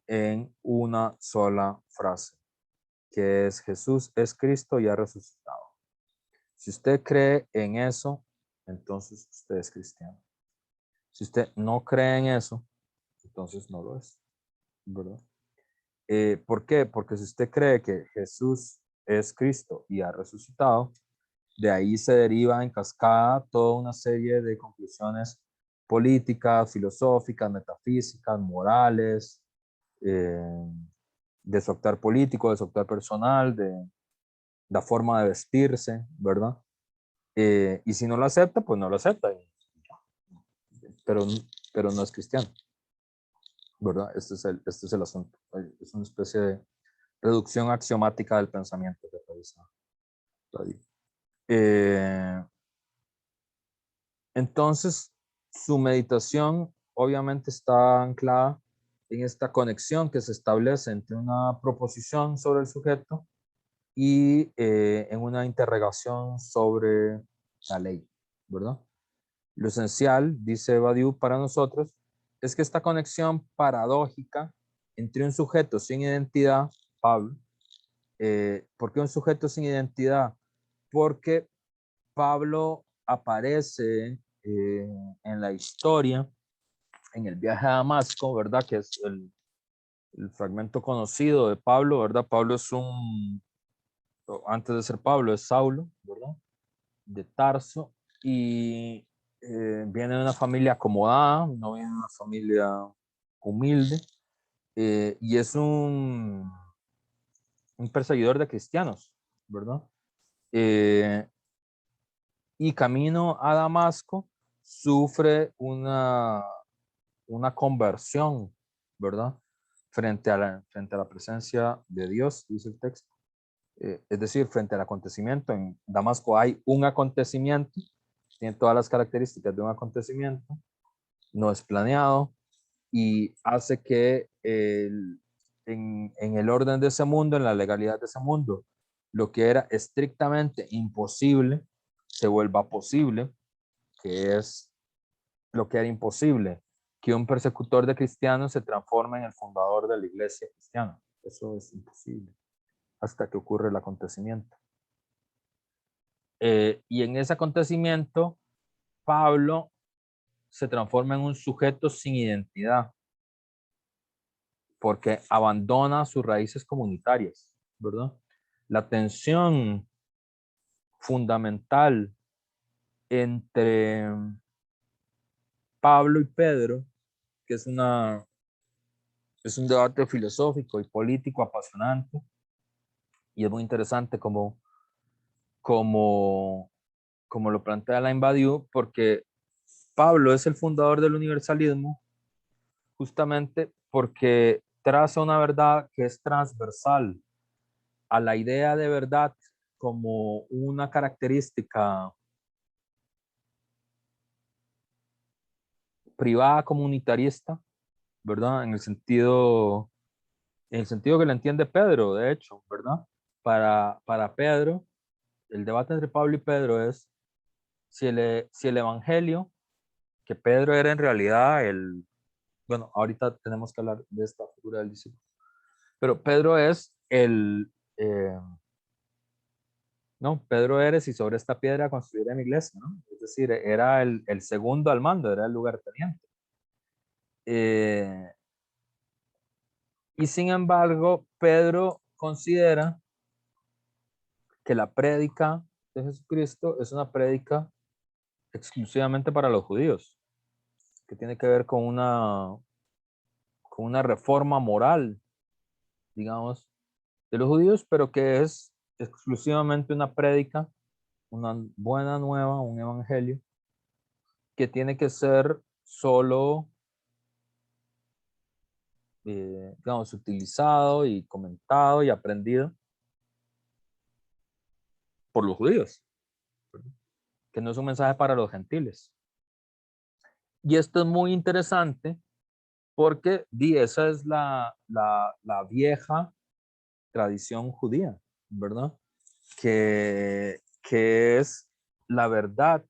en una sola frase, que es: Jesús es Cristo y ha resucitado. Si usted cree en eso, entonces usted es cristiano. Si usted no cree en eso, entonces no lo es, ¿verdad? ¿Por qué? Porque si usted cree que Jesús es Cristo y ha resucitado, de ahí se deriva en cascada toda una serie de conclusiones políticas, filosóficas, metafísicas, morales, de su actuar político, de su actuar personal, de la forma de vestirse, ¿verdad? Y si no lo acepta, pues no lo acepta, pero, pero no es cristiano, ¿verdad? Este es el asunto. Es una especie de reducción axiomática del pensamiento que realiza David. Entonces, su meditación obviamente está anclada en esta conexión que se establece entre una proposición sobre el sujeto y en una interrogación sobre la ley, ¿verdad? Lo esencial, dice Badiou, para nosotros es que esta conexión paradójica entre un sujeto sin identidad, Pablo, ¿por qué un sujeto sin identidad? Porque Pablo aparece en la historia, en el viaje a Damasco, ¿verdad? Que es el fragmento conocido de Pablo, ¿verdad? Pablo es antes de ser Pablo, es Saulo, ¿verdad? De Tarso, y viene de una familia acomodada, no viene de una familia humilde, y es un perseguidor de cristianos, ¿verdad? Eh, y camino a Damasco sufre una conversión, ¿verdad? Frente a la presencia de Dios, dice el texto. Es decir, frente al acontecimiento. En Damasco hay un acontecimiento, tiene todas las características de un acontecimiento, no es planeado y hace que en el orden de ese mundo, en la legalidad de ese mundo, lo que era estrictamente imposible se vuelva posible, que es lo que era imposible, que un persecutor de cristianos se transforme en el fundador de la iglesia cristiana. Eso es imposible hasta que ocurre el acontecimiento. Y en ese acontecimiento, Pablo se transforma en un sujeto sin identidad, porque abandona sus raíces comunitarias, ¿verdad? La tensión fundamental entre Pablo y Pedro, que es un debate filosófico y político apasionante, y es muy interesante como lo plantea la Badiou, porque Pablo es el fundador del universalismo justamente porque traza una verdad que es transversal a la idea de verdad como una característica privada comunitarista, ¿verdad? En el sentido que lo entiende Pedro, de hecho, ¿verdad? Para Pedro, el debate entre Pablo y Pedro es si el evangelio, que Pedro era en realidad bueno, ahorita tenemos que hablar de esta figura del discípulo, pero Pedro es no, Pedro eres y sobre esta piedra construiré mi iglesia, ¿no? Es decir, era el segundo al mando, era el lugarteniente. Y sin embargo, Pedro considera que la prédica de Jesucristo es una prédica exclusivamente para los judíos, que tiene que ver con una reforma moral, digamos, de los judíos, pero que es exclusivamente una prédica, una buena nueva, un evangelio, que tiene que ser solo digamos, utilizado y comentado y aprendido por los judíos, que no es un mensaje para los gentiles. Y esto es muy interesante porque esa es la vieja tradición judía, ¿verdad? Que es la verdad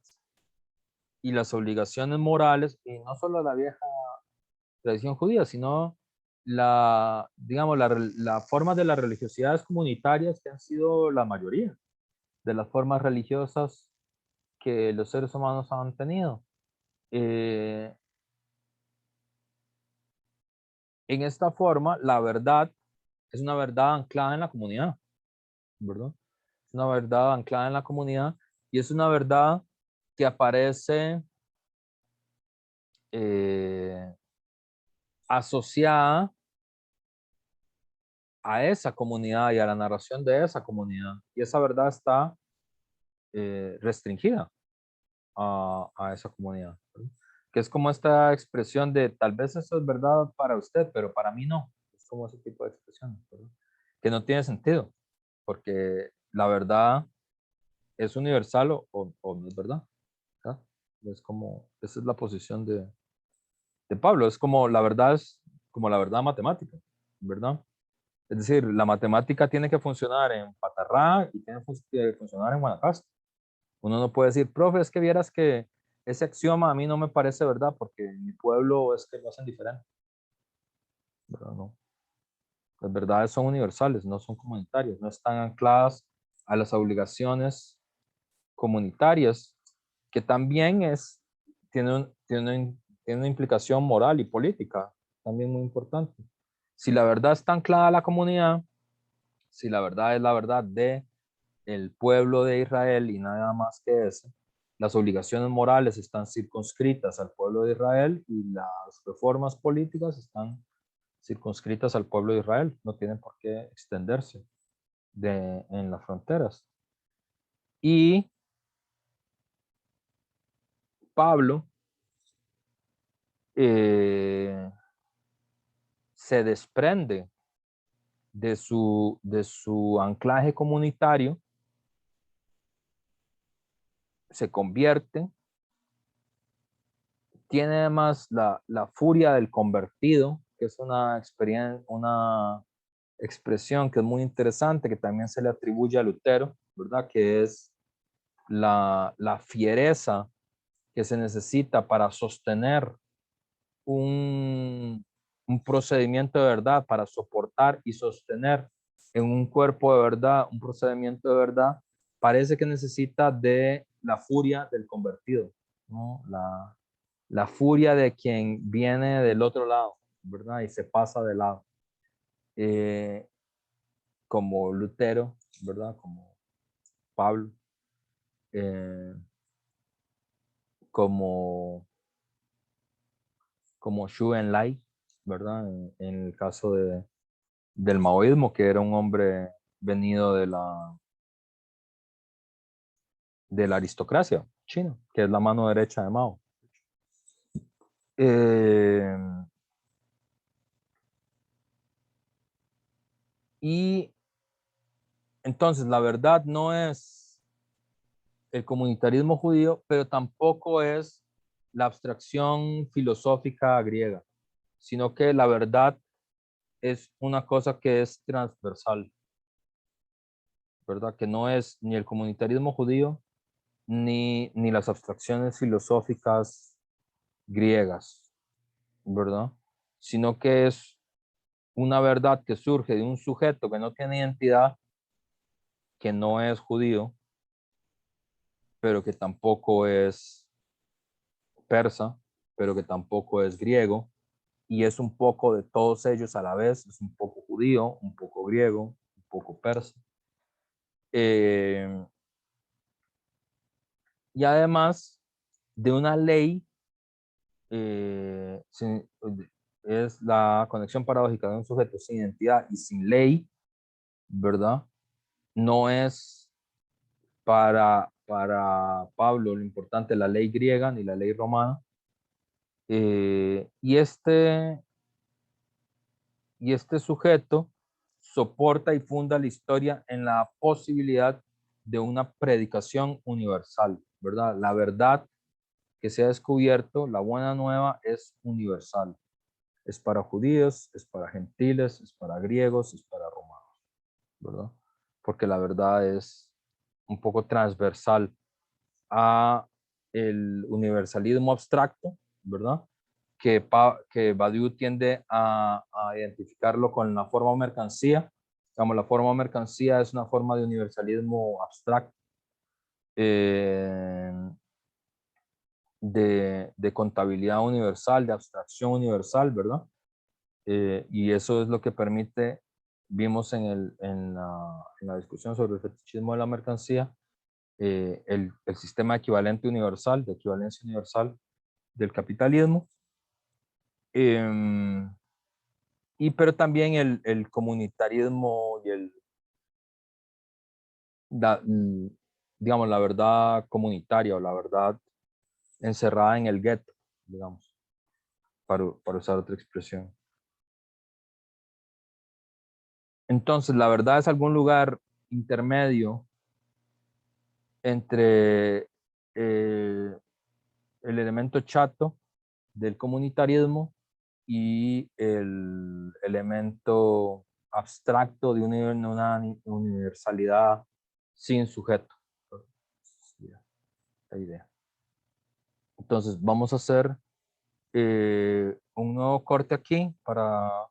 y las obligaciones morales, y no solo la vieja tradición judía, sino digamos, la forma de las religiosidades comunitarias que han sido la mayoría de las formas religiosas que los seres humanos han tenido. Eh, en esta forma, la verdad es una verdad anclada en la comunidad, ¿verdad? Es una verdad anclada en la comunidad y es una verdad que aparece eh, asociada a esa comunidad y a la narración de esa comunidad. Y esa verdad está restringida a esa comunidad, ¿verdad? Que es como esta expresión de tal vez eso es verdad para usted, pero para mí no. Es como ese tipo de expresión, ¿verdad? Que no tiene sentido, porque la verdad es universal o no es verdad, ¿verdad? Es como, esa es la posición de Pablo, es como la verdad es como la verdad matemática, ¿verdad? Es decir, la matemática tiene que funcionar en Patarrá y tiene que funcionar en Guanacaste. Uno no puede decir, profe, es que vieras que ese axioma a mí no me parece verdad porque en mi pueblo es que lo hacen diferente. Pero no, las verdades son universales, no son comunitarias, no están ancladas a las obligaciones comunitarias, que también tiene una implicación moral y política, también muy importante. Si la verdad está anclada a la comunidad, si la verdad es la verdad de el pueblo de Israel y nada más que eso, las obligaciones morales están circunscritas al pueblo de Israel y las reformas políticas están circunscritas al pueblo de Israel, no tienen por qué extenderse en las fronteras. Y Pablo eh, se desprende de su anclaje comunitario, se convierte, tiene además la furia del convertido, que es una expresión que es muy interesante, que también se le atribuye a Lutero, ¿verdad? Que es la fiereza que se necesita para sostener un procedimiento de verdad, para soportar y sostener en un cuerpo de verdad un procedimiento de verdad, parece que necesita de la furia del convertido, ¿no? La furia de quien viene del otro lado, ¿verdad? Y se pasa de lado. Eh, como Lutero, ¿verdad? Como Pablo, eh, como, como Xu Enlai, ¿verdad? En el caso del maoísmo, que era un hombre venido de la aristocracia china, que es la mano derecha de Mao. Eh, y entonces la verdad no es el comunitarismo judío, pero tampoco es la abstracción filosófica griega, sino que la verdad es una cosa que es transversal, ¿verdad? Que no es ni el comunitarismo judío ni las abstracciones filosóficas griegas, ¿verdad? Sino que es una verdad que surge de un sujeto que no tiene identidad, que no es judío, pero que tampoco es persa, pero que tampoco es griego, y es un poco de todos ellos a la vez, es un poco judío, un poco griego, un poco persa. Eh, y además de una ley, es la conexión paradójica de un sujeto sin identidad y sin ley, ¿verdad? No es para Pablo lo importante la ley griega ni la ley romana. Y y este sujeto soporta y funda la historia en la posibilidad de una predicación universal, ¿verdad? La verdad que se ha descubierto, la buena nueva, es universal. Es para judíos, es para gentiles, es para griegos, es para romanos, ¿verdad? Porque la verdad es un poco transversal a el universalismo abstracto, ¿verdad? Que Badiou tiende a identificarlo con la forma o mercancía. Digamos, la forma o mercancía es una forma de universalismo abstracto, eh, de contabilidad universal, de abstracción universal, ¿verdad? Y eso es lo que permite, vimos en la discusión sobre el fetichismo de la mercancía, el sistema equivalente universal, de equivalencia universal del capitalismo, pero también el comunitarismo y digamos, la verdad comunitaria o la verdad encerrada en el gueto, digamos, para usar otra expresión. Entonces, la verdad es algún lugar intermedio entre el elemento chato del comunitarismo y el elemento abstracto de una universalidad sin sujeto. La idea. Entonces, vamos a hacer un nuevo corte aquí para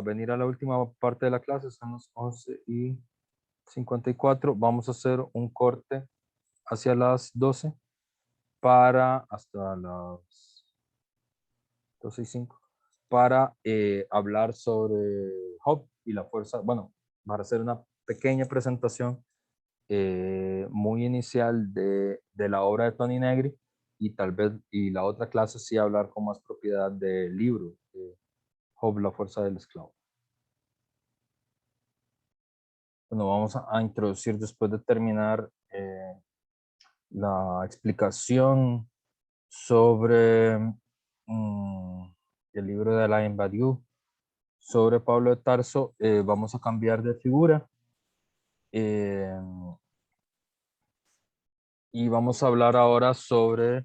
venir a la última parte de la clase. Son las 11:54. Vamos a hacer un corte hacia las 12 para hasta las 12:05 para hablar sobre Job y la fuerza. Bueno, para hacer una pequeña presentación muy inicial de la obra de Tony Negri, y tal vez, y la otra clase sí hablar con más propiedad del libro, Job, la fuerza del esclavo. Bueno, vamos a introducir después de terminar la explicación sobre el libro de Alain Badiou, sobre Pablo de Tarso. Vamos a cambiar de figura y vamos a hablar ahora sobre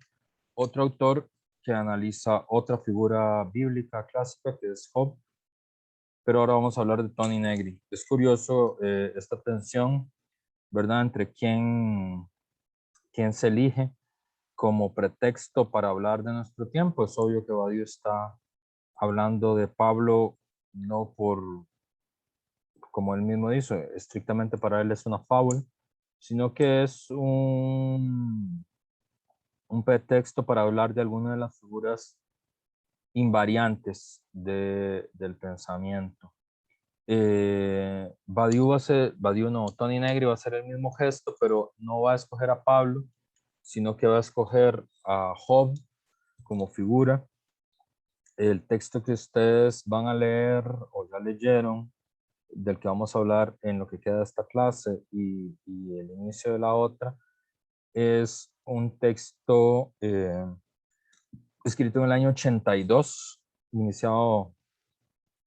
otro autor que analiza otra figura bíblica clásica, que es Job, pero ahora vamos a hablar de Tony Negri. Es curioso esta tensión, ¿verdad?, entre quién se elige como pretexto para hablar de nuestro tiempo. Es obvio que Badiou está hablando de Pablo no por, como él mismo dice, estrictamente para él es una fábula, sino que es un pretexto para hablar de alguna de las figuras invariantes del pensamiento. Tony Negri va a hacer el mismo gesto, pero no va a escoger a Pablo, sino que va a escoger a Job como figura. El texto que ustedes van a leer o ya leyeron, del que vamos a hablar en lo que queda de esta clase y el inicio de la otra, es un texto escrito en el año 82, iniciado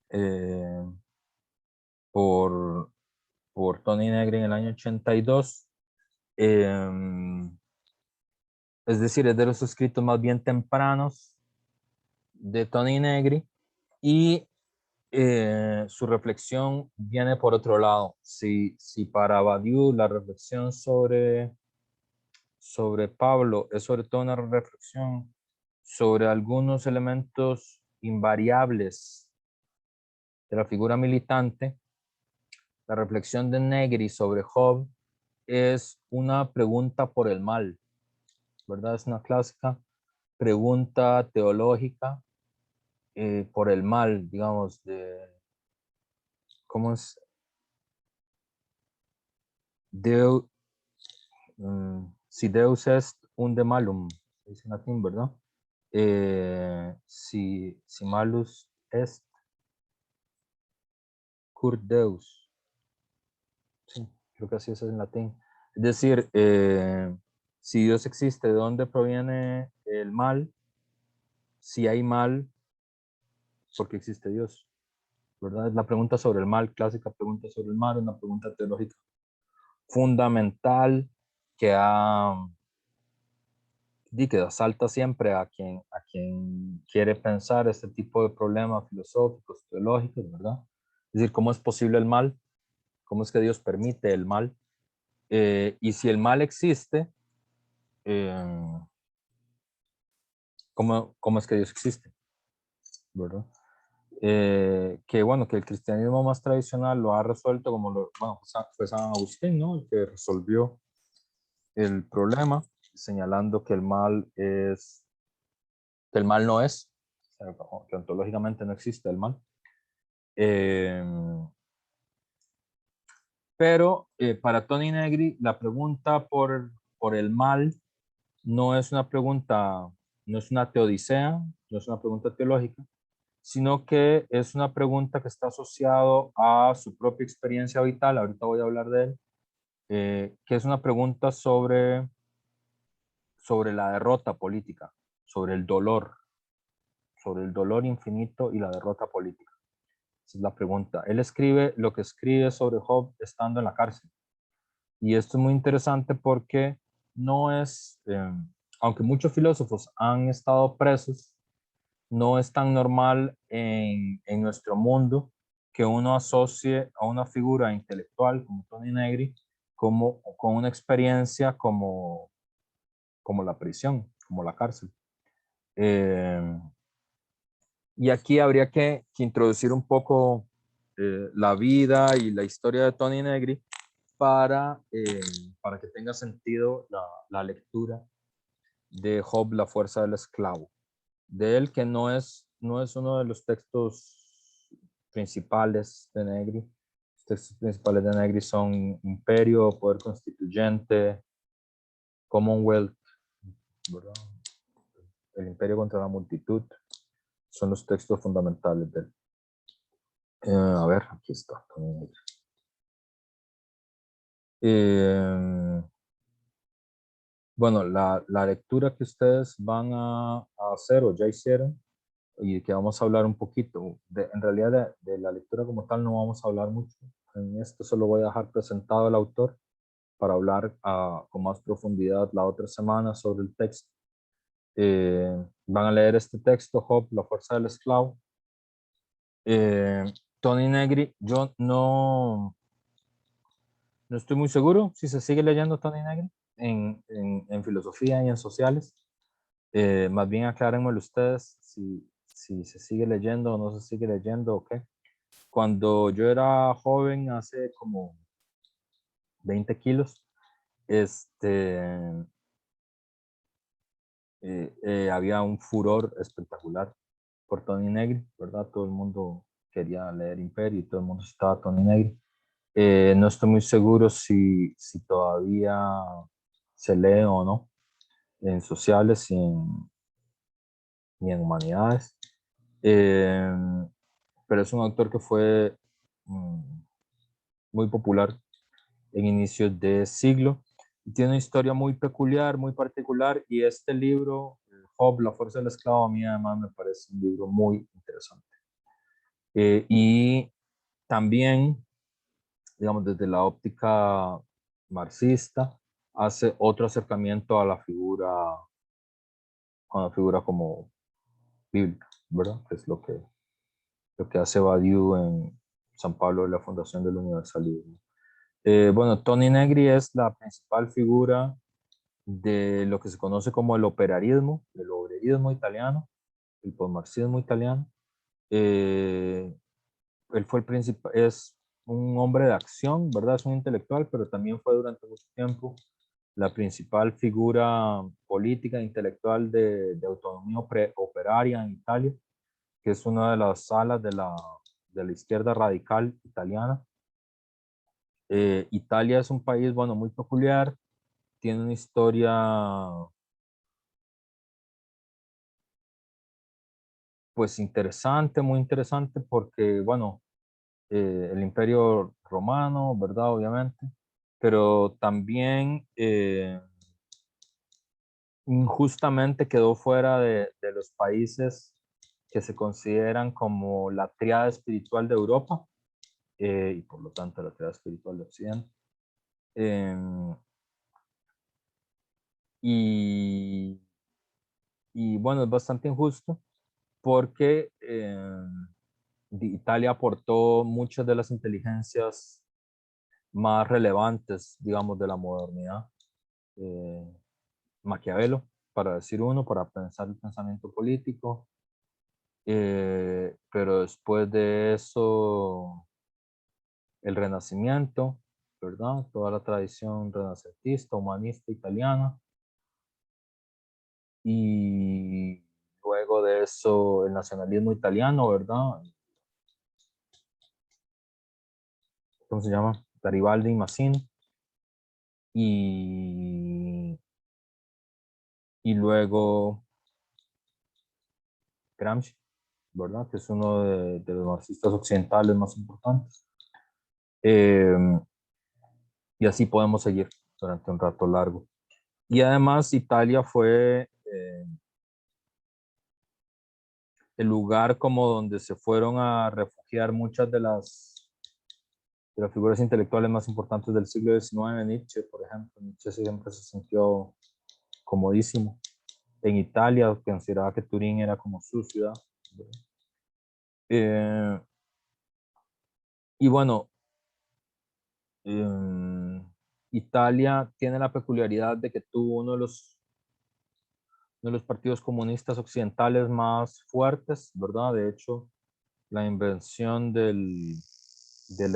eh, por Tony Negri en el año 82. Es decir, es de los escritos más bien tempranos de Tony Negri, y su reflexión viene por otro lado. Si para Badiou la reflexión sobre Pablo es sobre todo una reflexión sobre algunos elementos invariables de la figura militante, la reflexión de Negri sobre Job es una pregunta por el mal, ¿verdad? Es una clásica pregunta teológica por el mal, digamos, ¿cómo es? Deus, si Deus est unde malum, dice en latín, ¿verdad? Si malus est, cur Deus. Sí, creo que así es en latín. Es decir, si Dios existe, ¿de dónde proviene el mal? Si hay mal, ¿por qué existe Dios? ¿verdad? Es la pregunta sobre el mal, clásica pregunta sobre el mal, una pregunta teológica fundamental que que asalta siempre a quien quiere pensar este tipo de problemas filosóficos, teológicos, ¿verdad? Es decir, ¿cómo es posible el mal? ¿Cómo es que Dios permite el mal? Y si el mal existe, eh, ¿cómo es que Dios existe? ¿Verdad? Que bueno, que el cristianismo más tradicional lo ha resuelto como bueno, fue San Agustín, ¿no? El que resolvió el problema, señalando que el mal no es, que ontológicamente no existe el mal. Eh, pero para Tony Negri, la pregunta por el mal no es una pregunta, no es una teodicea, no es una pregunta teológica, sino que es una pregunta que está asociado a su propia experiencia vital, ahorita voy a hablar de él, que es una pregunta sobre la derrota política, sobre el dolor infinito y la derrota política. Esa es la pregunta. Él escribe lo que escribe sobre Job estando en la cárcel. Y esto es muy interesante porque no es, aunque muchos filósofos han estado presos, no es tan normal en nuestro mundo que uno asocie a una figura intelectual como Tony Negri con una experiencia como la prisión, como la cárcel. Eh, y aquí habría que introducir un poco la vida y la historia de Tony Negri para que tenga sentido la lectura de Job, La fuerza del esclavo. De él que no es uno de los textos principales de Negri. Los textos principales de Negri son Imperio, Poder Constituyente, Commonwealth, ¿verdad? El Imperio contra la multitud. Son los textos fundamentales de él. A ver, aquí está. Bueno, la lectura que ustedes van a hacer o ya hicieron y que vamos a hablar un poquito, en realidad de la lectura como tal no vamos a hablar mucho. En esto solo voy a dejar presentado el autor para hablar con más profundidad la otra semana sobre el texto. Van a leer este texto, Job, La fuerza del esclavo. Tony Negri, yo no estoy muy seguro si se sigue leyendo Tony Negri en filosofía y en sociales. Más bien aclárenmelo ustedes si se sigue leyendo o no se sigue leyendo o qué. Cuando yo era joven, hace como 20 kilos, había un furor espectacular por Tony Negri, ¿verdad? Todo el mundo quería leer Imperio y todo el mundo estaba Tony Negri. No estoy muy seguro si todavía se lee o no en sociales y en humanidades. Eh, pero es un autor que fue mm, muy popular en inicios de siglo. Tiene una historia muy peculiar, muy particular, y este libro, Job, La fuerza del esclavo, a mí además me parece un libro muy interesante. Y también, digamos, desde la óptica marxista, hace otro acercamiento a la figura como bíblica, ¿verdad? Que es lo que hace Badiou en San Pablo de la Fundación del Universalismo. Bueno, Tony Negri es la principal figura de lo que se conoce como el obrerismo italiano, el postmarxismo italiano. Él fue el principal, es un hombre de acción, ¿verdad? Es un intelectual, pero también fue durante mucho tiempo la principal figura política e intelectual de autonomía operaria en Italia, que es una de las alas de la izquierda radical italiana. Italia es un país, bueno, muy peculiar, tiene una historia pues interesante, muy interesante, porque, bueno, el Imperio Romano, ¿verdad? Obviamente, pero también injustamente quedó fuera de los países que se consideran como la triada espiritual de Europa, y por lo tanto la triada espiritual de Occidente. Y bueno, es bastante injusto porque Italia aportó muchas de las inteligencias más relevantes, digamos, de la modernidad. Maquiavelo, para decir uno, para pensar el pensamiento político. Pero después de eso, el Renacimiento, ¿verdad? Toda la tradición renacentista, humanista italiana. Y luego de eso, el nacionalismo italiano, ¿verdad? ¿Cómo se llama? Garibaldi y Mazzini. Y, y luego Gramsci, ¿verdad? Que es uno de los marxistas occidentales más importantes. Y así podemos seguir durante un rato largo. Y además Italia fue el lugar como donde se fueron a refugiar muchas de las figuras intelectuales más importantes del siglo XIX. Nietzsche, por ejemplo. Nietzsche siempre se sintió comodísimo en Italia, consideraba que Turín era como su ciudad. Eh, y bueno, Italia tiene la peculiaridad de que tuvo uno de los partidos comunistas occidentales más fuertes, ¿verdad? De hecho, la invención del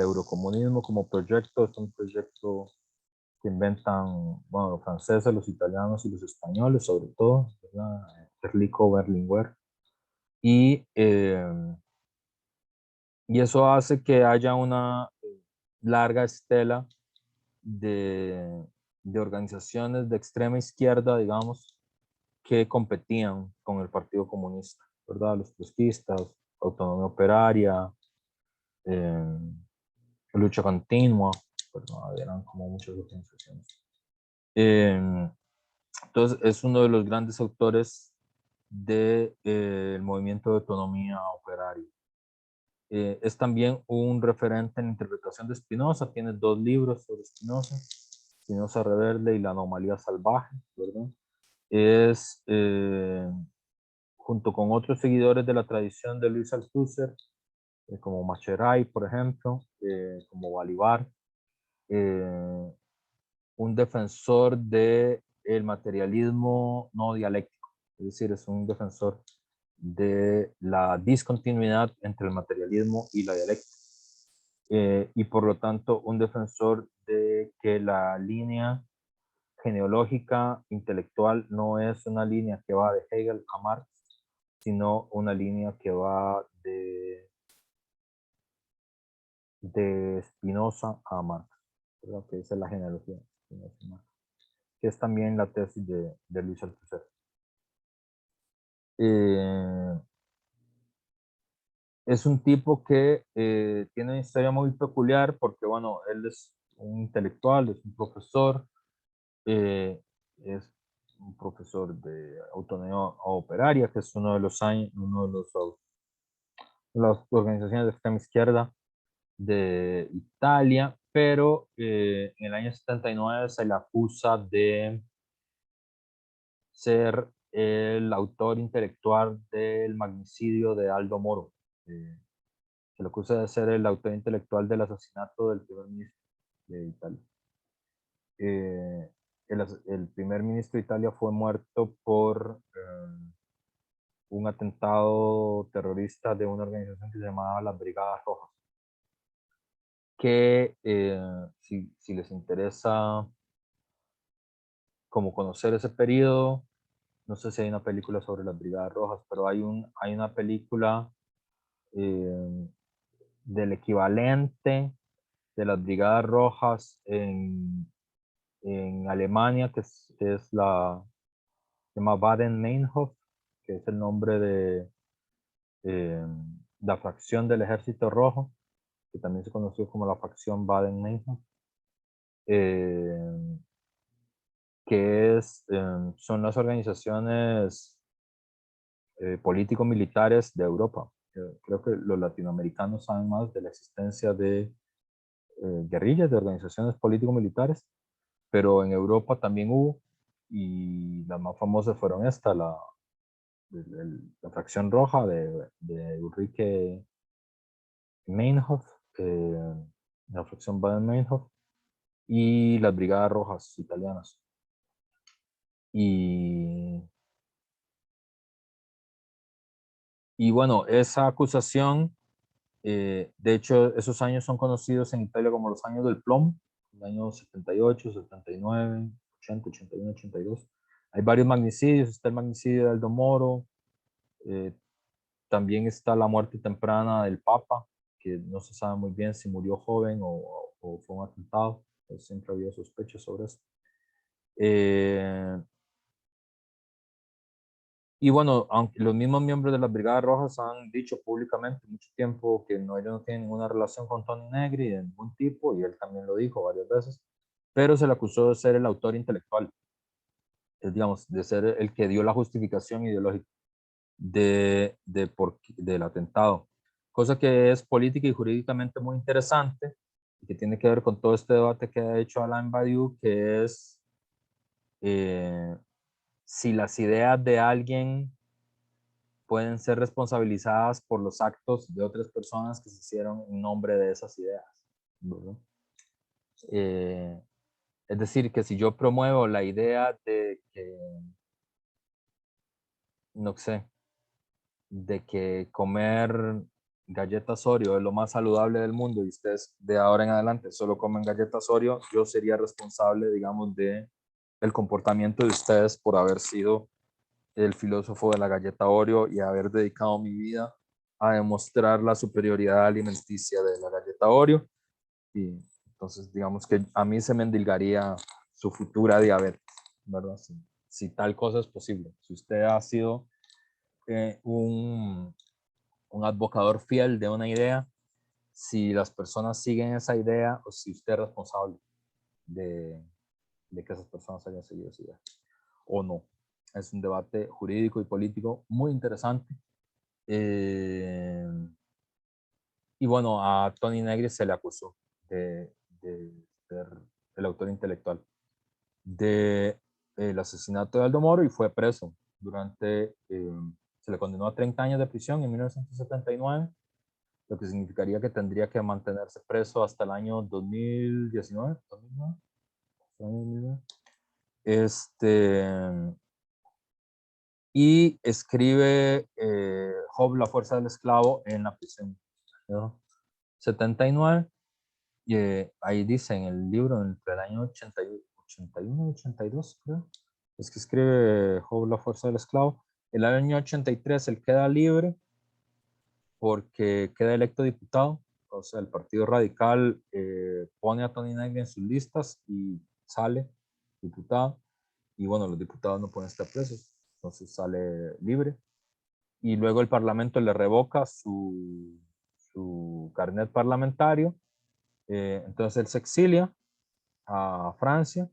eurocomunismo como proyecto es un proyecto que inventan, bueno, los franceses, los italianos y los españoles, sobre todo, ¿verdad? Enrico Berlinguer. Y, y eso hace que haya una larga estela de, de organizaciones de extrema izquierda, digamos, que competían con el Partido Comunista, ¿verdad? Los trotskistas, Autonomía Operaria, eh, Lucha Continua, ¿verdad? Eran como muchas organizaciones. Entonces, es uno de los grandes autores del movimiento de autonomía operaria. Es también un referente en la interpretación de Spinoza, tiene 2 libros sobre Spinoza, Spinoza Reverde y la anomalía salvaje, ¿verdad? Es, junto con otros seguidores de la tradición de Luis Althusser, como Macheray, por ejemplo, como Balibar, un defensor del materialismo no dialéctico, es decir, es un defensor de la discontinuidad entre el materialismo y la dialéctica, y por lo tanto un defensor de que la línea genealógica intelectual no es una línea que va de Hegel a Marx, sino una línea que va de Spinoza a Marx, ¿verdad? Que esa es la genealogía de Spinoza a Marx, que es también la tesis de Luis Althusser. Es un tipo que tiene una historia muy peculiar porque, bueno, él es un intelectual, es un profesor, es un profesor de autonomía operaria, que es uno de las organizaciones de extrema izquierda de Italia, pero en el año 79 se le acusa de ser el autor intelectual del magnicidio de Aldo Moro. Se le acusa de ser el autor intelectual del asesinato del primer ministro de Italia. Eh, el primer ministro de Italia fue muerto por un atentado terrorista de una organización que se llamaba las Brigadas Rojas, que si les interesa como conocer ese periodo, no sé si hay una película sobre las Brigadas Rojas, pero hay una película eh, del equivalente de las Brigadas Rojas en Alemania, que es se llama Baden-Meinhof, que es el nombre de la fracción del Ejército Rojo, que también se conoció como la facción Baden-Meinhof, eh, que son las organizaciones político-militares de Europa. Creo que los latinoamericanos saben más de la existencia de guerrillas, de organizaciones político-militares, pero en Europa también hubo, y las más famosas fueron la fracción roja de Ulrike Meinhof, la fracción Baden-Meinhof, y las brigadas rojas italianas. Y bueno, esa acusación, de hecho, esos años son conocidos en Italia como los años del plomo, el año 78, 79, 80, 81, 82. Hay varios magnicidios, está el magnicidio de Aldo Moro, también está la muerte temprana del Papa, que no se sabe muy bien si murió joven o fue un atentado, siempre había sospechas sobre eso. Y bueno, aunque los mismos miembros de las Brigadas Rojas han dicho públicamente mucho tiempo que no, ellos no tienen ninguna relación con Tony Negri de ningún tipo, y él también lo dijo varias veces, pero se le acusó de ser el autor intelectual, es, digamos, de ser el que dio la justificación ideológica del atentado, cosa que es política y jurídicamente muy interesante y que tiene que ver con todo este debate que ha hecho Alain Badiou, que es si las ideas de alguien pueden ser responsabilizadas por los actos de otras personas que se hicieron en nombre de esas ideas, ¿verdad? Es decir, que si yo promuevo la idea de que, no sé, de que comer galletas Oreo es lo más saludable del mundo y ustedes de ahora en adelante solo comen galletas Oreo, yo sería responsable, digamos, de el comportamiento de ustedes por haber sido el filósofo de la galleta Oreo y haber dedicado mi vida a demostrar la superioridad alimenticia de la galleta Oreo. Y entonces, digamos que a mí se me endilgaría su futura diabetes, ¿verdad? Si tal cosa es posible. Si usted ha sido un advocador fiel de una idea, si las personas siguen esa idea o si usted es responsable de, de que esas personas hayan seguido esa idea o no. Es un debate jurídico y político muy interesante. Y bueno, a Tony Negri se le acusó de ser el autor intelectual del asesinato de Aldo Moro y fue preso durante, se le condenó a 30 años de prisión en 1979, lo que significaría que tendría que mantenerse preso hasta el año 2019, 2009. Y escribe Job, la fuerza del esclavo, en la prisión, ¿no? 79, y ahí dice en el libro, entre el año 81 y 82, creo, es que escribe Job, la fuerza del esclavo. El año 83 él queda libre porque queda electo diputado, o sea, el Partido Radical pone a Tony Negri en sus listas y sale diputado, y bueno, los diputados no pueden estar presos, entonces sale libre, y luego el Parlamento le revoca su carnet parlamentario, entonces él se exilia a Francia.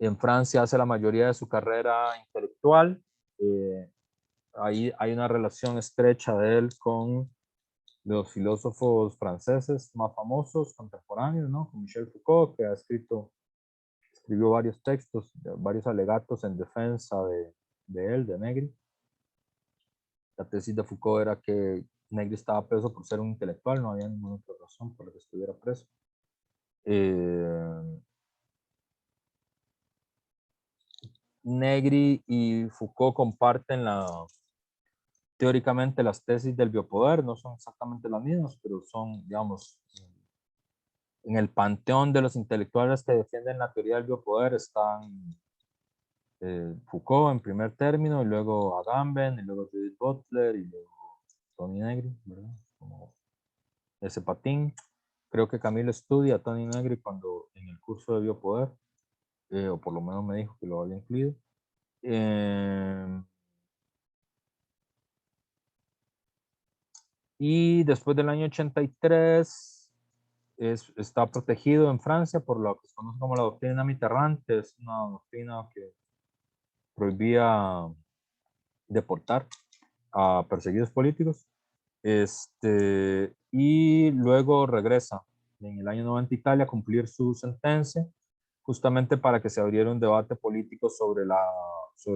En Francia hace la mayoría de su carrera intelectual. Ahí hay una relación estrecha de él con los filósofos franceses más famosos, contemporáneos, ¿no? Con Michel Foucault, que escribió varios textos, varios alegatos en defensa de él, de Negri. La tesis de Foucault era que Negri estaba preso por ser un intelectual, no había ninguna otra razón por la que estuviera preso. Negri y Foucault comparten teóricamente las tesis del biopoder, no son exactamente las mismas, pero son, digamos, en el panteón de los intelectuales que defienden la teoría del biopoder están Foucault en primer término, y luego Agamben, y luego Judith Butler, y luego Tony Negri, ¿verdad? Como ese patín. Creo que Camilo estudia a Tony Negri cuando en el curso de biopoder, o por lo menos me dijo que lo había incluido. Y después del año 83 está protegido en Francia por lo que se conoce como la doctrina Mitterrand, es una doctrina que prohibía deportar a perseguidos políticos. Y luego regresa en el año 90 a Italia a cumplir su sentencia, justamente para que se abriera un debate político sobre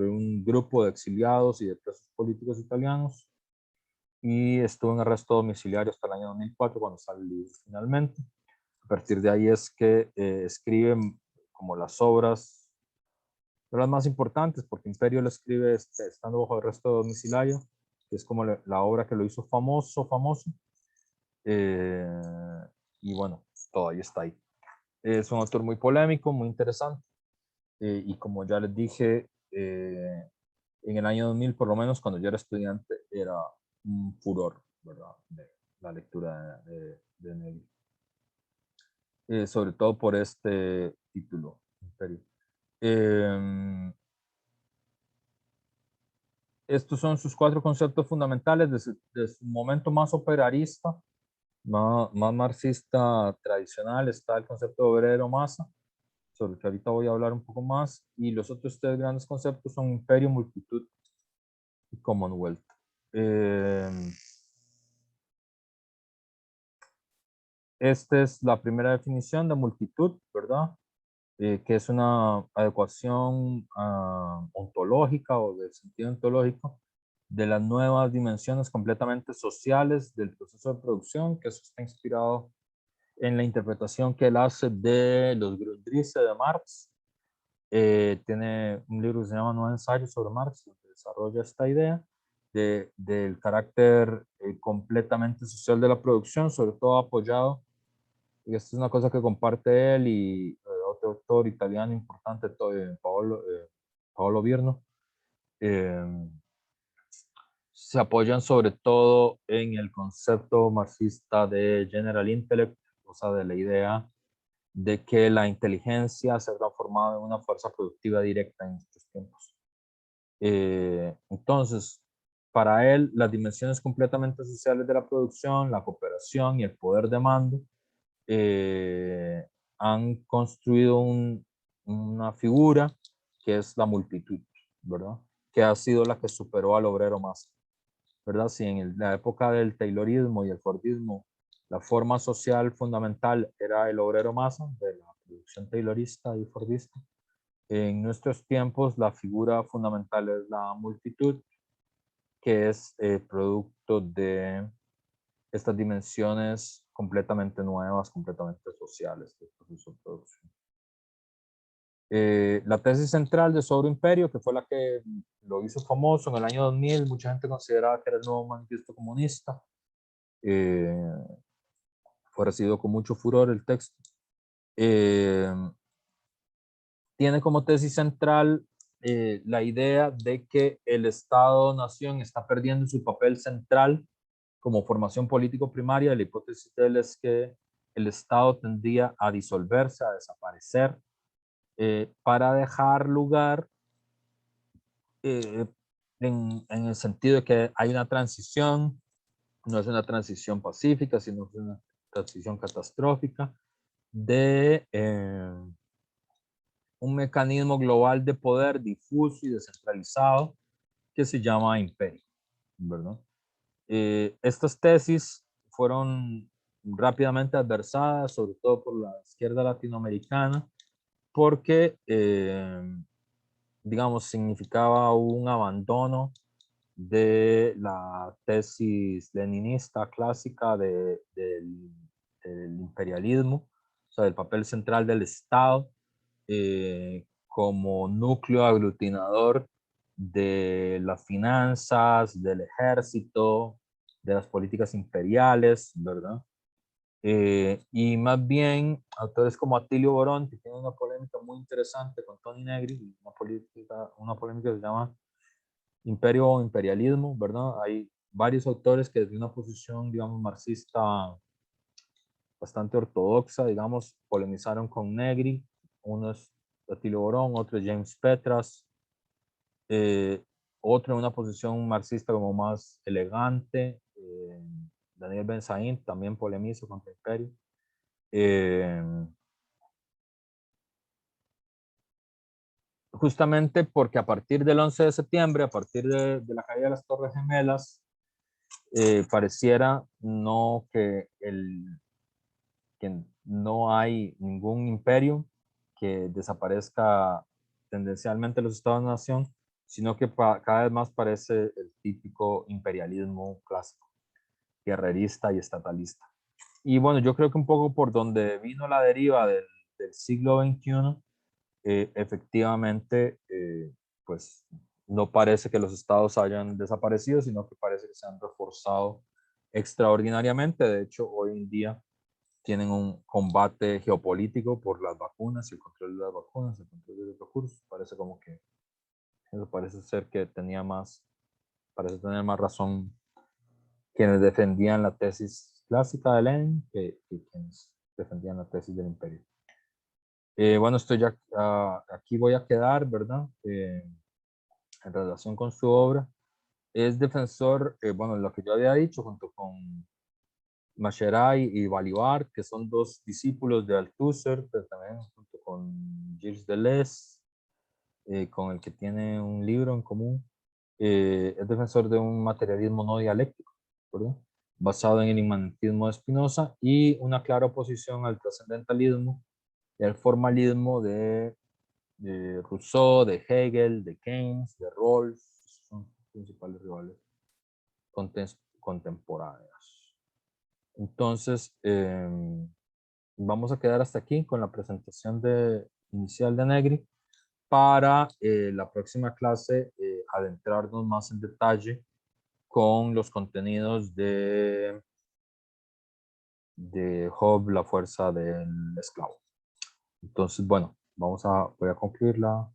un grupo de exiliados y de presos políticos italianos, y estuvo en arresto domiciliario hasta el año 2004, cuando sale libre finalmente. A partir de ahí es que escribe como las obras, de las más importantes, porque Imperio lo escribe estando bajo arresto domiciliario, que es como la obra que lo hizo famoso. Y bueno, todavía está ahí. Es un autor muy polémico, muy interesante, y como ya les dije, en el año 2000, por lo menos cuando yo era estudiante, era un furor, ¿verdad? De la lectura de Negri. Sobre todo por este título, Imperio. Estos son sus 4 conceptos fundamentales de su momento más operarista, más marxista tradicional. Está el concepto de obrero masa, sobre el que ahorita voy a hablar un poco más, y los otros 3 grandes conceptos son imperio, multitud y Commonwealth. Esta es la primera definición de multitud, ¿verdad? Que es una adecuación ontológica o de sentido ontológico de las nuevas dimensiones completamente sociales del proceso de producción, que eso está inspirado en la interpretación que él hace de los Grundrisse de Marx. Tiene un libro que se llama Nueve ensayos sobre Marx, donde desarrolla esta idea del carácter completamente social de la producción, sobre todo apoyado, y esto es una cosa que comparte él y otro autor italiano importante, Paolo Virno. Se apoyan sobre todo en el concepto marxista de General Intellect, o sea, de la idea de que la inteligencia se ha transformado en una fuerza productiva directa en estos tiempos. Entonces, para él, las dimensiones completamente sociales de la producción, la cooperación y el poder de mando han construido una figura que es la multitud, ¿verdad? Que ha sido la que superó al obrero más, ¿verdad? Si en la época del Taylorismo y el Fordismo la forma social fundamental era el obrero masa, de la producción taylorista y fordista, en nuestros tiempos la figura fundamental es la multitud, que es producto de estas dimensiones completamente nuevas, completamente sociales del proceso de producción. La tesis central de Sobre Imperio, que fue la que lo hizo famoso en el año 2000, mucha gente consideraba que era el nuevo manifiesto comunista. Fue recibido con mucho furor el texto. Tiene como tesis central la idea de que el Estado-Nación está perdiendo su papel central como formación político primaria. La hipótesis de él es que el Estado tendría a disolverse, a desaparecer, para dejar lugar, en el sentido de que hay una transición, no es una transición pacífica, sino es una transición catastrófica de un mecanismo global de poder difuso y descentralizado que se llama imperio, ¿verdad? Estas tesis fueron rápidamente adversadas, sobre todo por la izquierda latinoamericana, porque, digamos, significaba un abandono de la tesis leninista clásica del imperialismo, o sea, del papel central del Estado como núcleo aglutinador de las finanzas, del ejército, de las políticas imperiales, ¿verdad? Y más bien, autores como Attilio Borón, que tiene una polémica muy interesante con Toni Negri, una polémica que se llama Imperio o Imperialismo, ¿verdad? Hay varios autores que desde una posición, digamos, marxista bastante ortodoxa, digamos, polemizaron con Negri. Uno es Attilio Borón, otro es James Petras, otro en una posición marxista como más elegante, Daniel Ben-Saïn también polemiza contra el Imperio. justamente porque a partir del 11 de septiembre, a partir de la caída de las Torres Gemelas, pareciera que no hay ningún imperio que desaparezca tendencialmente los estados-nación, sino que cada vez más parece el típico imperialismo clásico, guerrerista y estatalista. Y bueno, yo creo que un poco por donde vino la deriva del siglo XXI, efectivamente, pues no parece que los estados hayan desaparecido, sino que parece que se han reforzado extraordinariamente. De hecho, hoy en día tienen un combate geopolítico por las vacunas y el control de las vacunas, el control de los recursos. Parece como que eso parece ser que parece tener más razón quienes defendían la tesis clásica de Lenin que quienes defendían la tesis del imperio. Bueno, estoy ya, aquí voy a quedar, ¿verdad? En relación con su obra. Es defensor, bueno, lo que yo había dicho, junto con Mascheray y Balibar, que son dos discípulos de Althusser, pero también junto con Gilles Deleuze, con el que tiene un libro en común. Es defensor de un materialismo no dialéctico, ¿verdad? Basado en el inmanentismo de Spinoza y una clara oposición al trascendentalismo y al formalismo de Rousseau, de Hegel, de Keynes, de Rawls, son sus principales rivales contemporáneos. Entonces, vamos a quedar hasta aquí con la presentación inicial de Negri para la próxima clase adentrarnos más en detalle con los contenidos de Hobbes, la fuerza del esclavo. Entonces, bueno, voy a concluir la